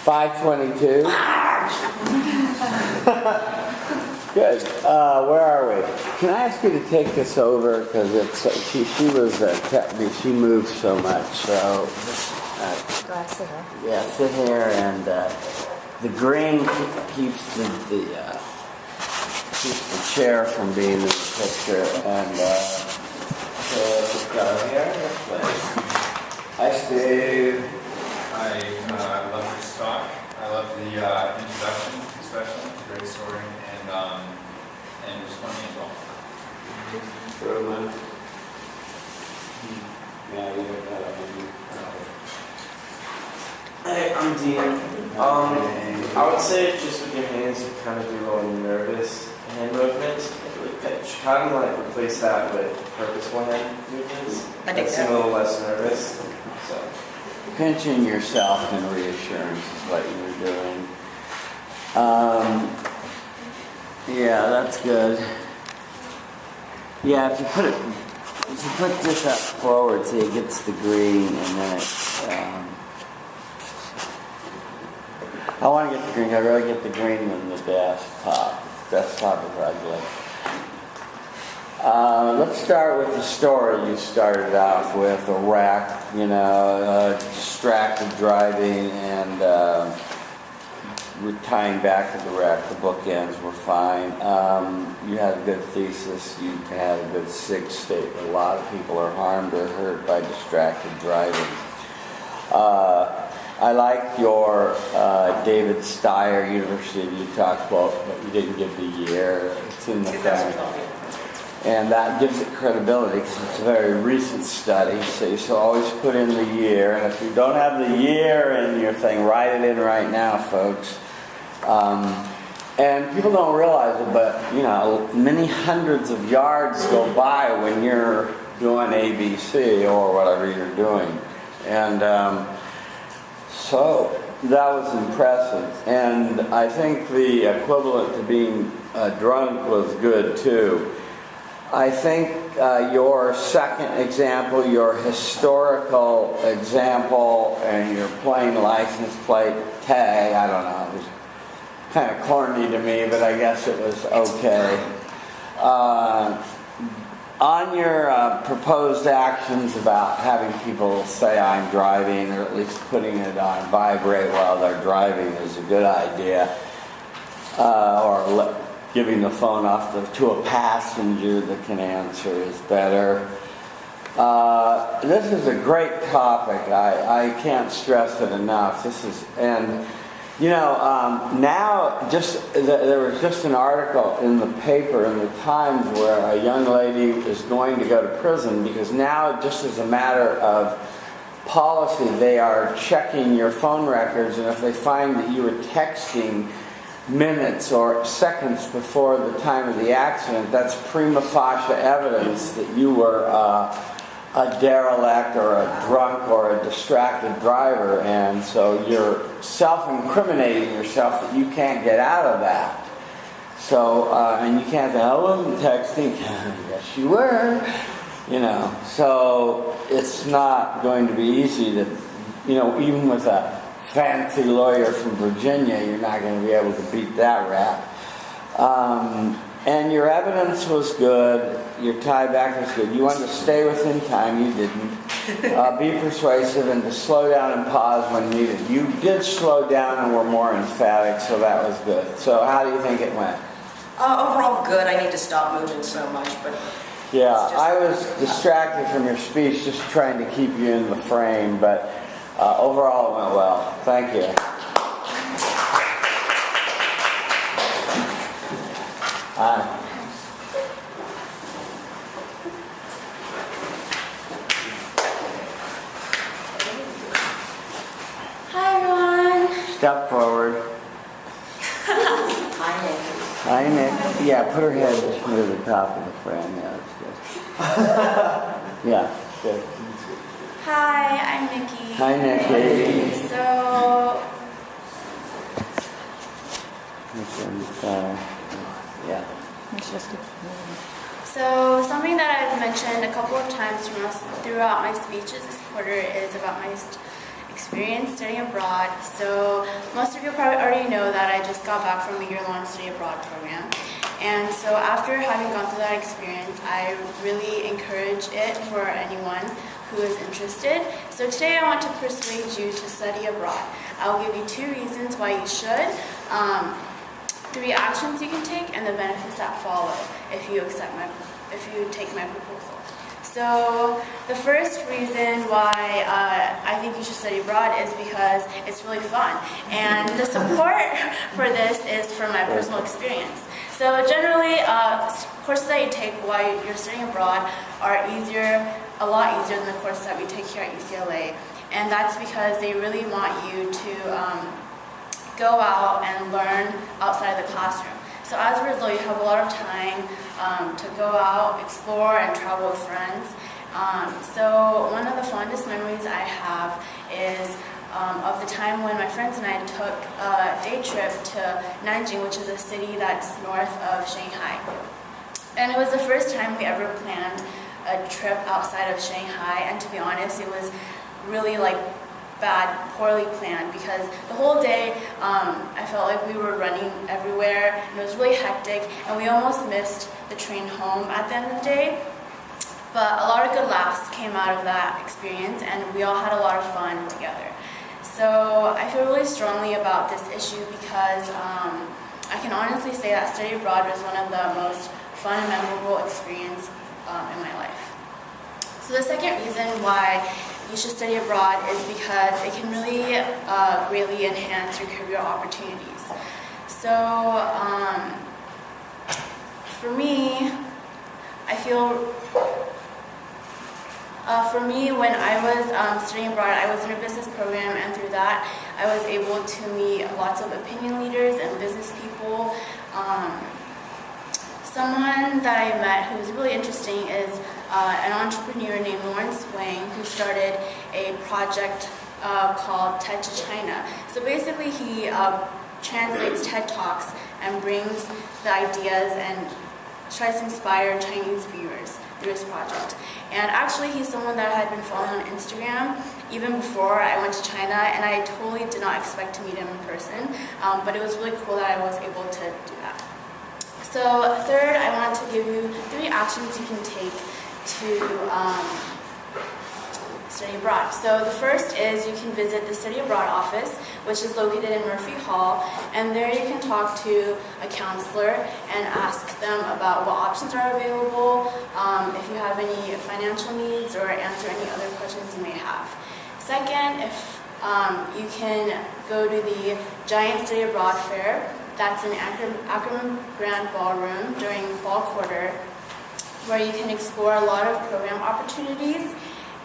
5:22. Good. Where are we? Can I ask you to take this over because it's she moves so much. So yeah, sit here, and the green keeps the chair from being in the picture, and so go here. Hi, Steve. I love this talk. I love the introduction, especially. Very restoring, and it was funny as well. Yeah, you got that. Hey, I'm Dean. I would say just with your hands, you kind of do a little nervous hand movements. You should kind of like replace that with purposeful hand movements. I think seem a little less nervous. So. Pinching yourself and reassurance is what you were doing. Yeah, that's good. Yeah, if you put this up forward, see, it gets the green, and then it. I want to get the green. I really get the green on the desktop. Desktop is ugly. Let's start with the story you started off with, a wreck, distracted driving, and we're tying back to the wreck. The bookends were fine. You had a good thesis. You had a good SIG statement. A lot of people are harmed or hurt by distracted driving. I like your David Steyer, University of Utah quote, but you didn't give the year. It's in the thing. And that gives it credibility because it's a very recent study. So you should always put in the year. And if you don't have the year in your thing, write it in right now, folks. And people don't realize it, but many hundreds of yards go by when you're doing ABC or whatever you're doing. And so that was impressive. And I think the equivalent to being drunk was good too. I think your second example, your historical example, and your plain license plate tag, I don't know, it was kind of corny to me, but I guess it was okay. On your proposed actions about having people say I'm driving, or at least putting it on vibrate while they're driving is a good idea, or giving the phone off to a passenger that can answer is better. This is a great topic. I can't stress it enough. Now there was just an article in the paper in the Times where a young lady is going to go to prison because now, just as a matter of policy, they are checking your phone records, and if they find that you were texting minutes or seconds before the time of the accident, that's prima facie evidence that you were a derelict or a drunk or a distracted driver, and so you're self-incriminating yourself that you can't get out of that. So, and you can't say, I wasn't texting. Yes, you were. So it's not going to be easy to, even with a fancy lawyer from Virginia, you're not going to be able to beat that rap. And your evidence was good. Your tie back was good. You wanted to stay within time. You didn't. Be persuasive and to slow down and pause when needed. You did slow down and were more emphatic, so that was good. So how do you think it went? Overall, good. I need to stop moving so much, but... Yeah, I was distracted from your speech just trying to keep you in the frame, but overall it went well. Thank you. Hi. Hi, everyone. Step forward. Hi, Nick. Hi, Nick. Yeah, put her head just near the top of the frame. Yeah, that's good. Yeah, good. Hi, I'm Nikki. Hi, Nikki. So, yeah. So something that I've mentioned a couple of times throughout my speeches this quarter is about my experience studying abroad. So most of you probably already know that I just got back from a year-long study abroad program. And so after having gone through that experience, I really encourage it for anyone who is interested. So today I want to persuade you to study abroad. I'll give you 2 reasons why you should, 3 actions you can take, and the benefits that follow if you take my proposal. So the first reason why I think you should study abroad is because it's really fun. And the support for this is from my personal experience. So generally, courses that you take while you're studying abroad are a lot easier than the courses that we take here at UCLA. And that's because they really want you to go out and learn outside of the classroom. So as a result, you have a lot of time to go out, explore, and travel with friends. So one of the fondest memories I have is of the time when my friends and I took a day trip to Nanjing, which is a city that's north of Shanghai. And it was the first time we ever planned a trip outside of Shanghai, and to be honest, it was really poorly planned, because the whole day I felt like we were running everywhere, and it was really hectic, and we almost missed the train home at the end of the day. But a lot of good laughs came out of that experience, and we all had a lot of fun together. So I feel really strongly about this issue because I can honestly say that study abroad was one of the most fun and memorable experience in my life. So the second reason why you should study abroad is because it can really greatly enhance your career opportunities. So for me, I feel when I was studying abroad, I was in a business program, and through that, I was able to meet lots of opinion leaders and business people. Someone that I met who was really interesting is an entrepreneur named Lawrence Wang, who started a project called TED to China. So basically, he translates TED Talks and brings the ideas and tries to inspire Chinese viewers through his project. And actually, he's someone that I had been following on Instagram even before I went to China, and I totally did not expect to meet him in person, but it was really cool that I was able to do that. So third, I want to give you 3 actions you can take to study abroad. So the first is you can visit the Study Abroad office, which is located in Murphy Hall, and there you can talk to a counselor and ask them about what options are available, if you have any financial needs, or answer any other questions you may have. Second, if you can go to the Giant Study Abroad Fair. That's in Ackerman Grand Ballroom during fall quarter, where you can explore a lot of program opportunities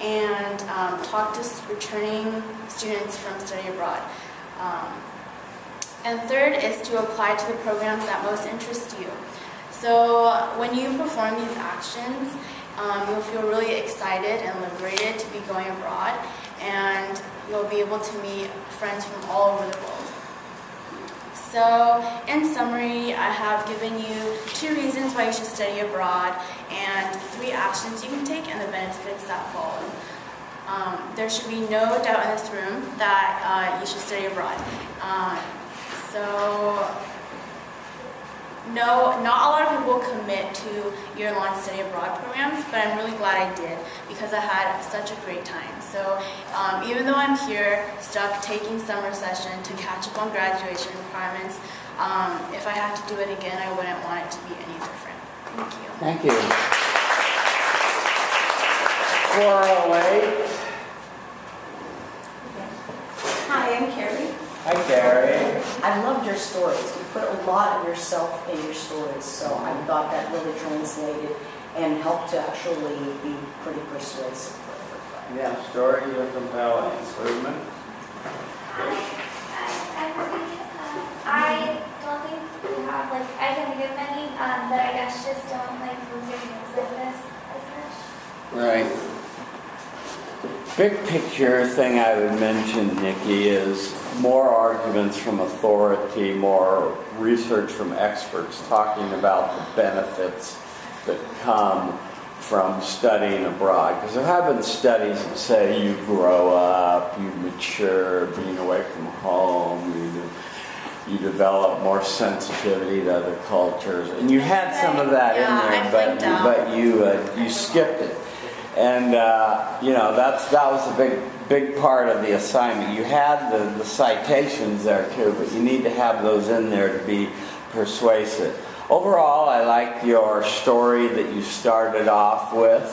and talk to returning students from study abroad. And third is to apply to the programs that most interest you. So when you perform these actions, you'll feel really excited and liberated to be going abroad, and you'll be able to meet friends from all over the world. So, in summary, I have given you 2 reasons why you should study abroad and 3 actions you can take and the benefits that follow. There should be no doubt in this room that you should study abroad. Not a lot of people commit to year-long study abroad programs, but I'm really glad I did because I had such a great time. So even though I'm here stuck taking summer session to catch up on graduation requirements, if I had to do it again, I wouldn't want it to be any different. Thank you. Thank you. 408. Hi, I'm Carrie. Hi, Carrie. I loved your stories. You put a lot of yourself in your stories, so I thought that really translated and helped to actually be pretty persuasive for everybody. Yeah, stories are compelling. Improvement. I don't think we have, I can think of many, but I guess just don't move your hands like this as much. Right. Big picture thing I would mention, Nikki, is more arguments from authority, more research from experts talking about the benefits that come from studying abroad. Because there have been studies that say you grow up, you mature, being away from home, you develop more sensitivity to other cultures. And you had some of that in there, but you skipped it. And that was a big part of the assignment. You had the citations there too, but you need to have those in there to be persuasive. Overall, I liked your story that you started off with,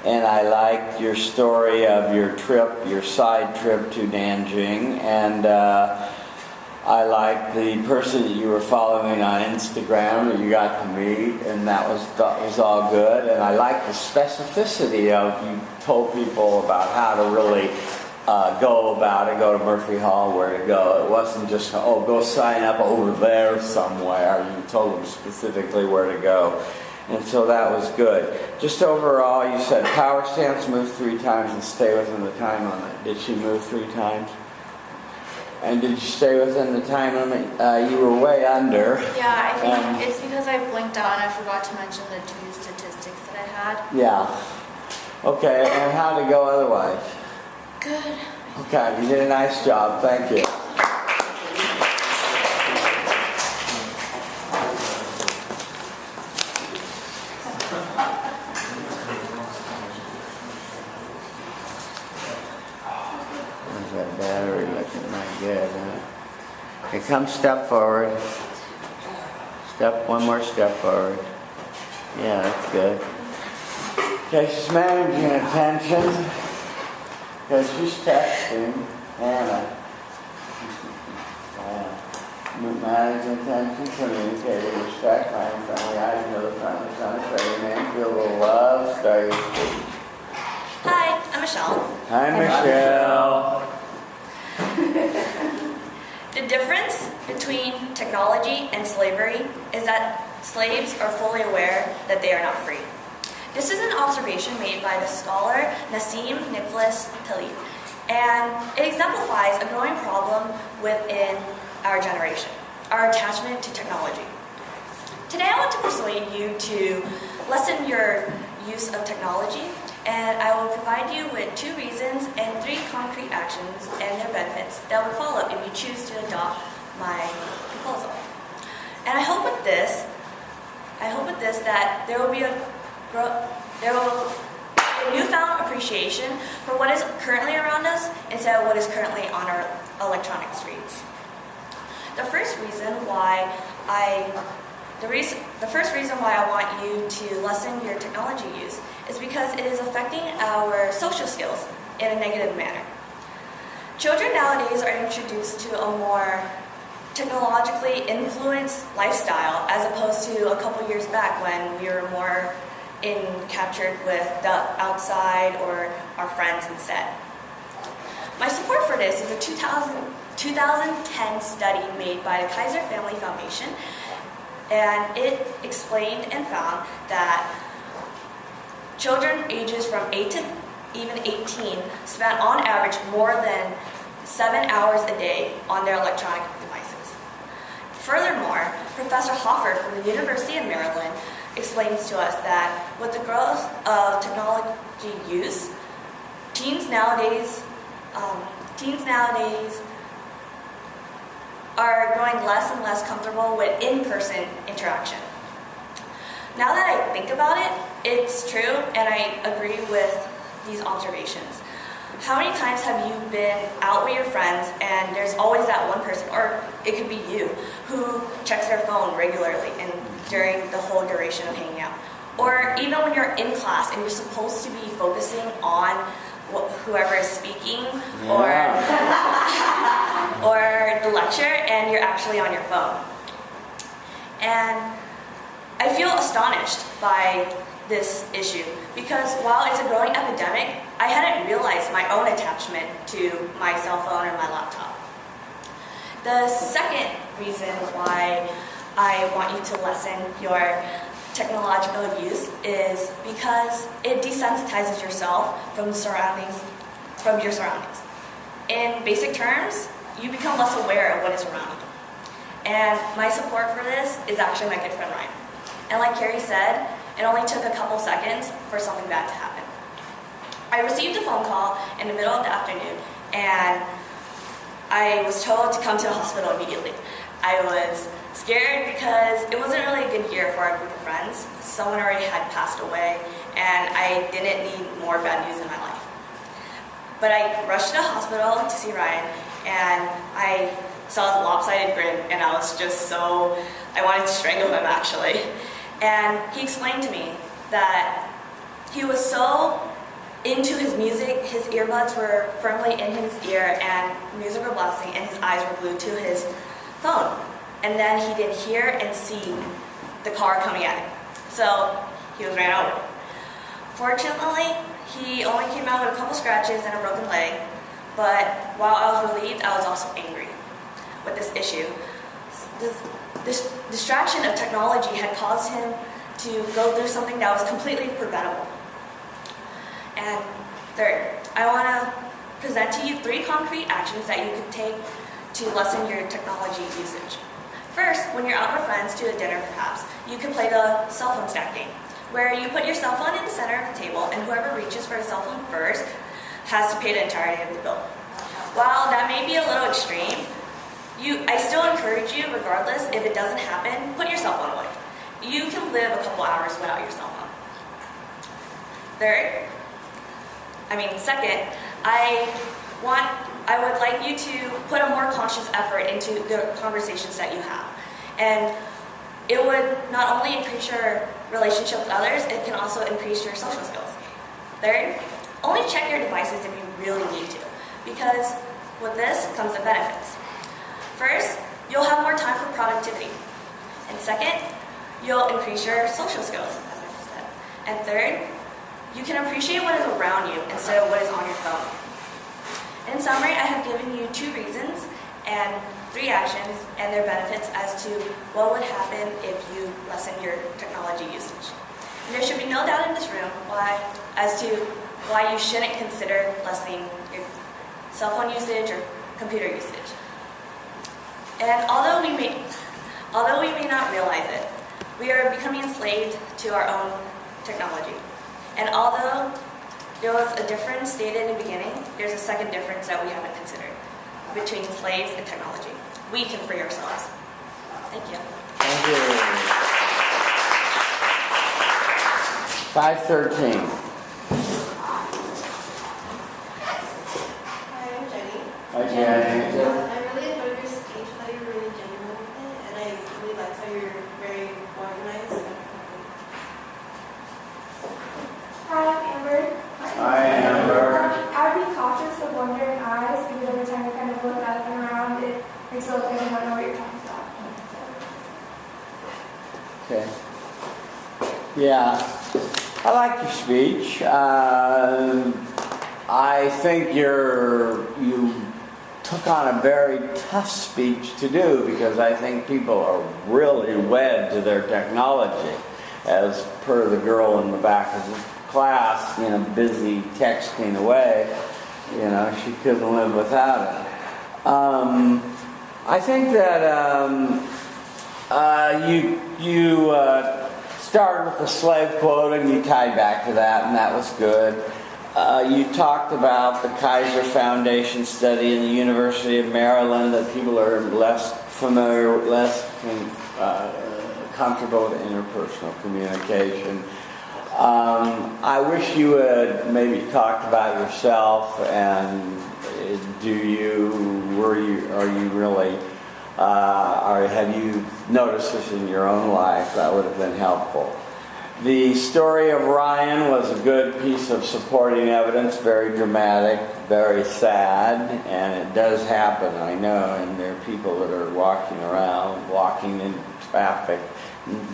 And I liked your story of your trip, your side trip to Nanjing. And I liked the person that you were following on Instagram that you got to meet, and that was all good. And I liked the specificity of you told people about how to really go about it, go to Murphy Hall, where to go. It wasn't just, oh, go sign up over there somewhere. You told them specifically where to go. And so that was good. Just overall, you said power stance, move 3 times and stay within the time limit. Did she move 3 times? And did you stay within the time limit? You were way under. Yeah, I think it's because I blinked out and I forgot to mention the 2 statistics that I had. Yeah. Okay, and how'd it go otherwise? Good. Okay, you did a nice job. Thank you. There's that battery looking like good, huh? Okay, come step forward. One more step forward. Yeah, that's good. Okay, she's managing attention. Because she's texting Hannah. Managing attention, communicating respect, finding friendly eyes, know the front of the sun, say your name, feel a little love, start your speech. Hi, I'm Michelle. Hi, Michelle. The difference between technology and slavery is that slaves are fully aware that they are not free. This is an observation made by the scholar Nassim Nicholas Taleb, and it exemplifies a growing problem within our generation, our attachment to technology. Today I want to persuade you to lessen your use of technology, and I will provide you with 2 reasons and 3 concrete actions and their benefits that will follow if you choose to adopt my proposal. And I hope with this that there will be a newfound appreciation for what is currently around us instead of what is currently on our electronic streets. The first reason why I want you to lessen your technology use is because it is affecting our social skills in a negative manner. Children nowadays are introduced to a more technologically influenced lifestyle as opposed to a couple years back when we were more captured with the outside or our friends instead. My support for this is a 2010 study made by the Kaiser Family Foundation, and it explained and found that children ages from 8 to even 18 spent on average more than 7 hours a day on their electronic devices. Furthermore, Professor Hoffer from the University of Maryland explains to us that with the growth of technology use, teens nowadays are growing less and less comfortable with in-person interaction. Now that I think about it, it's true, and I agree with these observations. How many times have you been out with your friends and there's always that one person, or it could be you, who checks their phone regularly and during the whole duration of hanging out? Or even when you're in class and you're supposed to be focusing on whoever is speaking or the lecture, and you're actually on your phone. And I feel astonished by this issue because while it's a growing epidemic, I hadn't realized my own attachment to my cell phone or my laptop. The second reason why I want you to lessen your technological use is because it desensitizes yourself from your surroundings. In basic terms, you become less aware of what is around you. And my support for this is actually my good friend Ryan. And like Carrie said, it only took a couple seconds for something bad to happen. I received a phone call in the middle of the afternoon, and I was told to come to the hospital immediately. I was scared because it wasn't really a good year for our group of friends. Someone already had passed away, and I didn't need more bad news in my life. But I rushed to the hospital to see Ryan, and I saw his lopsided grin, and I was just I wanted to strangle him actually. And he explained to me that he was so into his music. His earbuds were firmly in his ear and music were blasting and his eyes were glued to his phone. And then he did hear and see the car coming at him. So he was ran over. Fortunately, he only came out with a couple scratches and a broken leg, but while I was relieved, I was also angry with this issue. This distraction of technology had caused him to go through something that was completely preventable. And third, I want to present to you 3 concrete actions that you could take to lessen your technology usage. First, when you're out with friends to a dinner perhaps, you can play the cell phone stack game, where you put your cell phone in the center of the table and whoever reaches for a cell phone first has to pay the entirety of the bill. While that may be a little extreme, I still encourage you, regardless, if it doesn't happen, put your cell phone away. You can live a couple hours without your cell phone. Second, I would like you to put a more conscious effort into the conversations that you have. And it would not only increase your relationship with others, it can also increase your social skills. Third, only check your devices if you really need to, because with this comes the benefits. First, you'll have more time for productivity. And second, you'll increase your social skills, as I just said. And third, you can appreciate what is around you instead of what is on your phone. In summary, I have given you 2 reasons and 3 actions and their benefits as to what would happen if you lessen your technology usage. And there should be no doubt in this room as to why you shouldn't consider lessening your cell phone usage or computer usage. And although we may not realize it, we are becoming enslaved to our own technology. And although there was a difference stated in the beginning, there's a second difference that we haven't considered between slaves and technology. We can free ourselves. Thank you. Thank you. 513. Hi, I'm Jenny. Hi, Jenny. I really enjoyed your speech. I thought you were really genuine with it, and I really liked how you're very organized. Hi, I'm Amber. Hi, Amber. I'd be cautious of wandering eyes because every time you kind of look up and around, it makes it look like you don't know what you're talking about. Okay. Yeah, I like your speech. I think you took on a very tough speech to do because I think people are really wed to their technology. As per the girl in the back of the class, busy texting away, she couldn't live without it. I think that you started with the slave quote and you tied back to that, and that was good. You talked about the Kaiser Foundation study in the University of Maryland that people are less familiar, less comfortable with interpersonal communication. I wish you had maybe talked about yourself and have you noticed this in your own life? That would have been helpful. The story of Ryan was a good piece of supporting evidence, very dramatic, very sad, and it does happen, I know, and there are people that are walking around, walking in traffic,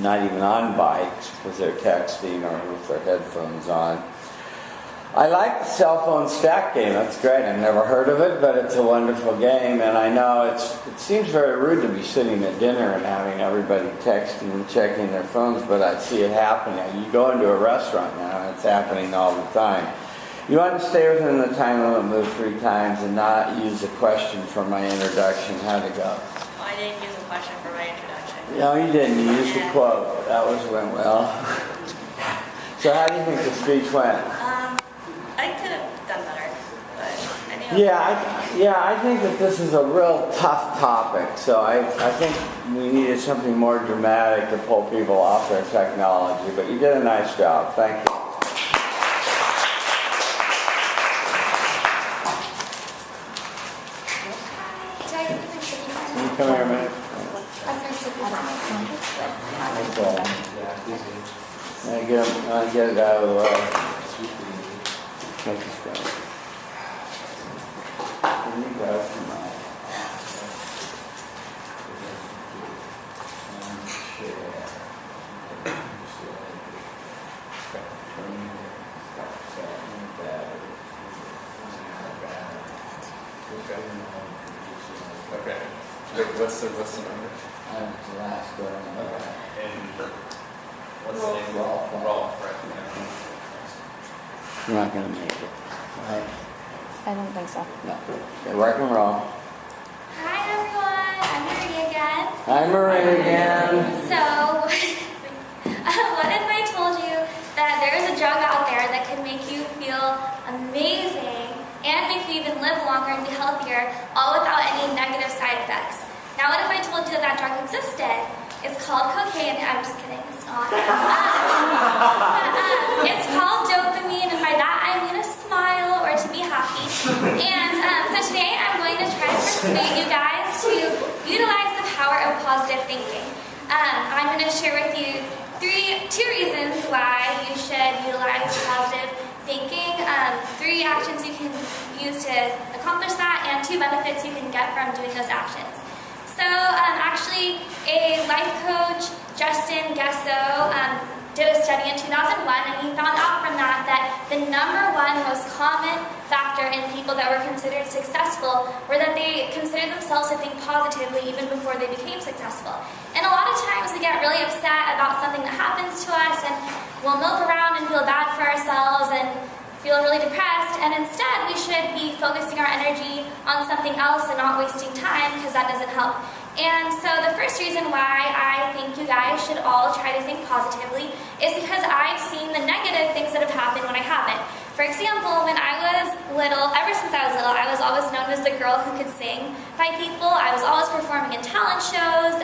not even on bikes because they're texting or with their headphones on. I like the cell phone stack game. That's great. I've never heard of it, but it's a wonderful game. And I know it seems very rude to be sitting at dinner and having everybody texting and checking their phones, but I see it happening. You go into a restaurant now and it's happening all the time. You want to stay within the time limit, move 3 times, and not use a question for my introduction. How'd it go? Oh, I didn't use a question for my introduction. No, you didn't. You used a quote. That went well. So how do you think the speech went? I could have done better, but I knew. I think that this is a real tough topic. So I think we needed something more dramatic to pull people off their technology. But you did a nice job. Thank you. Can you come here a minute? Okay. Get it out of the way. Take a step. Can you go from my Okay. Wait, what's the number? That's the last one. And what's the name? Rolf, right? You're not gonna make it, right? I don't think so. No. Okay, rock and roll. Hi everyone, I'm Marie again. Hi, Marie again. So, what if I told you that there is a drug out there that could make you feel amazing and make you even live longer and be healthier, all without any negative side effects? Now, what if I told you that that drug existed? It's called cocaine. I'm just kidding, it's not. It's called dopamine, and by that I mean a smile or to be happy. And so today I'm going to try to persuade you guys to utilize the power of positive thinking. I'm going to share with you two reasons why you should utilize positive thinking, 3 actions you can use to accomplish that, and 2 benefits you can get from doing those actions. So actually, a life coach, Justin Gesso, did a study in 2001, and he found out from that the #1 most common factor in people that were considered successful were that they considered themselves to think positively even before they became successful. And a lot of times we get really upset about something that happens to us, and we'll mope around and feel bad for ourselves and feel really depressed, and instead we should be focusing our energy on something else and not wasting time, because that doesn't help. And so the first reason why I think you guys should all try to think positively is because I've seen the negative things that have happened when I haven't. For example, when I was little, ever since I was little, I was always known as the girl who could sing by people. I was always performing in talent shows.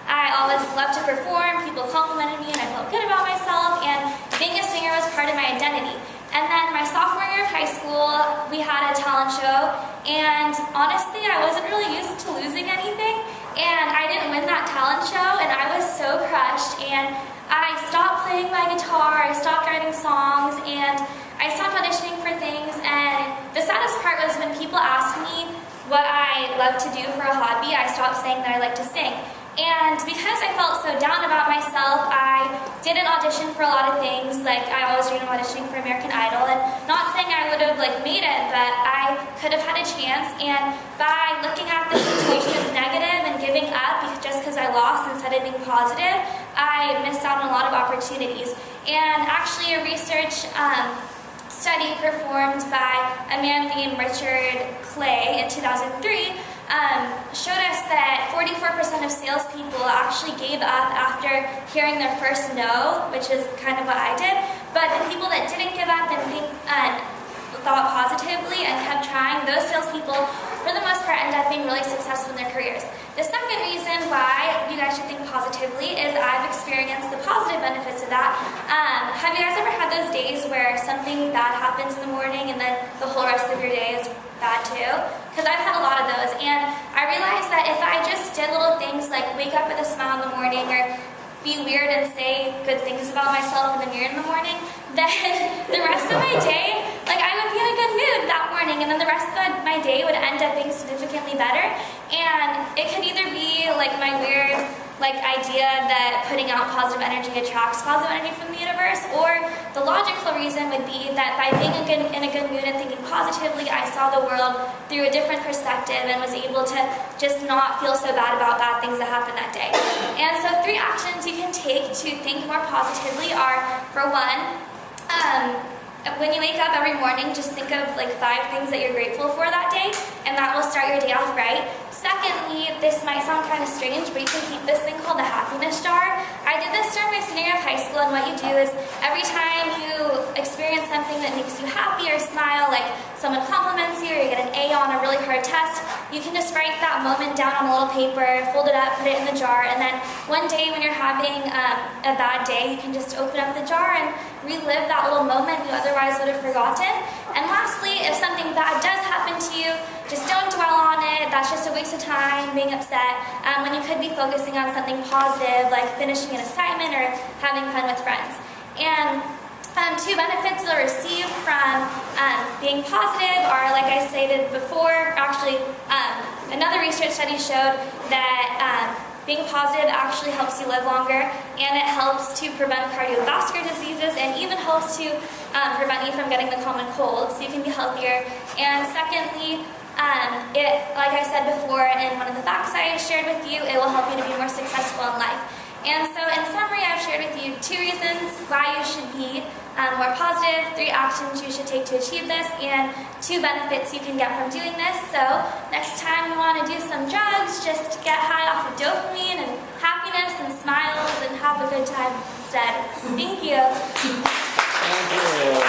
I always loved to perform. People complimented me and I felt good about myself, and being a singer was part of my identity. And then my sophomore year of high school, we had a talent show, and honestly, I wasn't really used to losing anything, and I didn't win that talent show, and I was so crushed, and I stopped playing my guitar, I stopped writing songs, and I stopped auditioning for things. And the saddest part was when people asked me what I love to do for a hobby, I stopped saying that I like to sing. And because I felt so down about myself, I didn't audition for a lot of things. Like, I always dreamed of auditioning for American Idol, and not saying I would have made it, but I could have had a chance. And by looking at the situation as negative and giving up just because I lost instead of being positive, I missed out on a lot of opportunities. And actually, a research study performed by a man named Richard Clay in 2003 showed us that 44% of salespeople actually gave up after hearing their first no, which is kind of what I did. But the people that didn't give up and thought positively and kept trying, those salespeople, for the most part, end up being really successful in their careers. The second reason why you guys should think positively is I've experienced the positive benefits of that. Have you guys ever had those days where something bad happens in the morning and then the whole rest of your day is bad too? Because I've had a lot of those, and I realized that if I just did little things like wake up with a smile in the morning, or be weird and say good things about myself in the mirror in the morning, then the rest of my day, I would be in a good mood that morning, and then the rest of my day would end up being significantly better. And it could either be my weird idea that putting out positive energy attracts positive energy from the universe, or the logical reason would be that by being in a good mood and thinking positively, I saw the world through a different perspective and was able to just not feel so bad about bad things that happened that day. And so 3 actions you can take to think more positively are, for one, when you wake up every morning, just think of 5 things that you're grateful for that day, and that will start your day off right. Secondly, this might sound kind of strange, but you can keep this thing called the happiness jar. I did this during my senior year of high school, and what you do is every time you experience something that makes you happy or smile, like someone compliments you or you get an A on a really hard test, you can just write that moment down on a little paper, fold it up, put it in the jar, and then one day when you're having a bad day, you can just open up the jar and relive that little moment you otherwise would have forgotten. And lastly, if something bad does happen to you, just don't dwell on it. That's just a waste of time being upset when you could be focusing on something positive, like finishing an assignment or having fun with friends. And Two benefits you'll receive from being positive are, like I stated before, actually another research study showed that being positive actually helps you live longer, and it helps to prevent cardiovascular diseases and even helps to prevent you from getting the common cold, so you can be healthier. And secondly, like I said before in one of the facts I shared with you, it will help you to be more successful in life. And so in summary, I've shared with you 2 reasons why you should be more positive, 3 actions you should take to achieve this, and 2 benefits you can get from doing this. So next time you want to do some drugs, just get high off of dopamine and happiness and smiles and have a good time instead. Thank you. Thank you.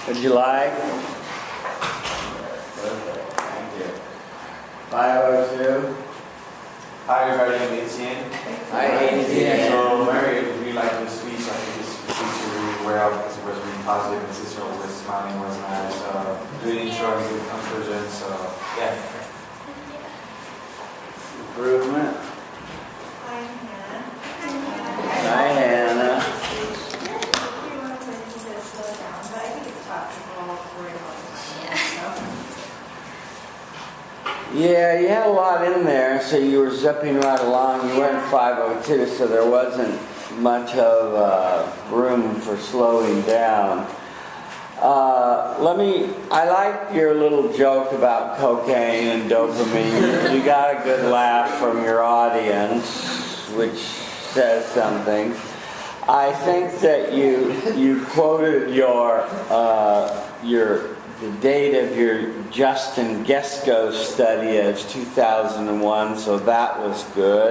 502. Would you like? Thank you. 502. Hi everybody, I'm Etienne. Hi Etienne. So Mary really liked the speech. I think this speech was really well because it was really positive and Cicero was smiling, was nice. Good intro and good conclusion. So yeah. Improvement. Hi, Hannah. Hi Hannah. Everyone says to slow down, but I think it's tough to all worry about it. Yeah, you had a lot in there, so you were zipping right along. You went 502, so there wasn't much of room for slowing down. I like your little joke about cocaine and dopamine. You got a good laugh from your audience, which says something. I think that you quoted the date of your Justin Gesko study as 2001, so that was good.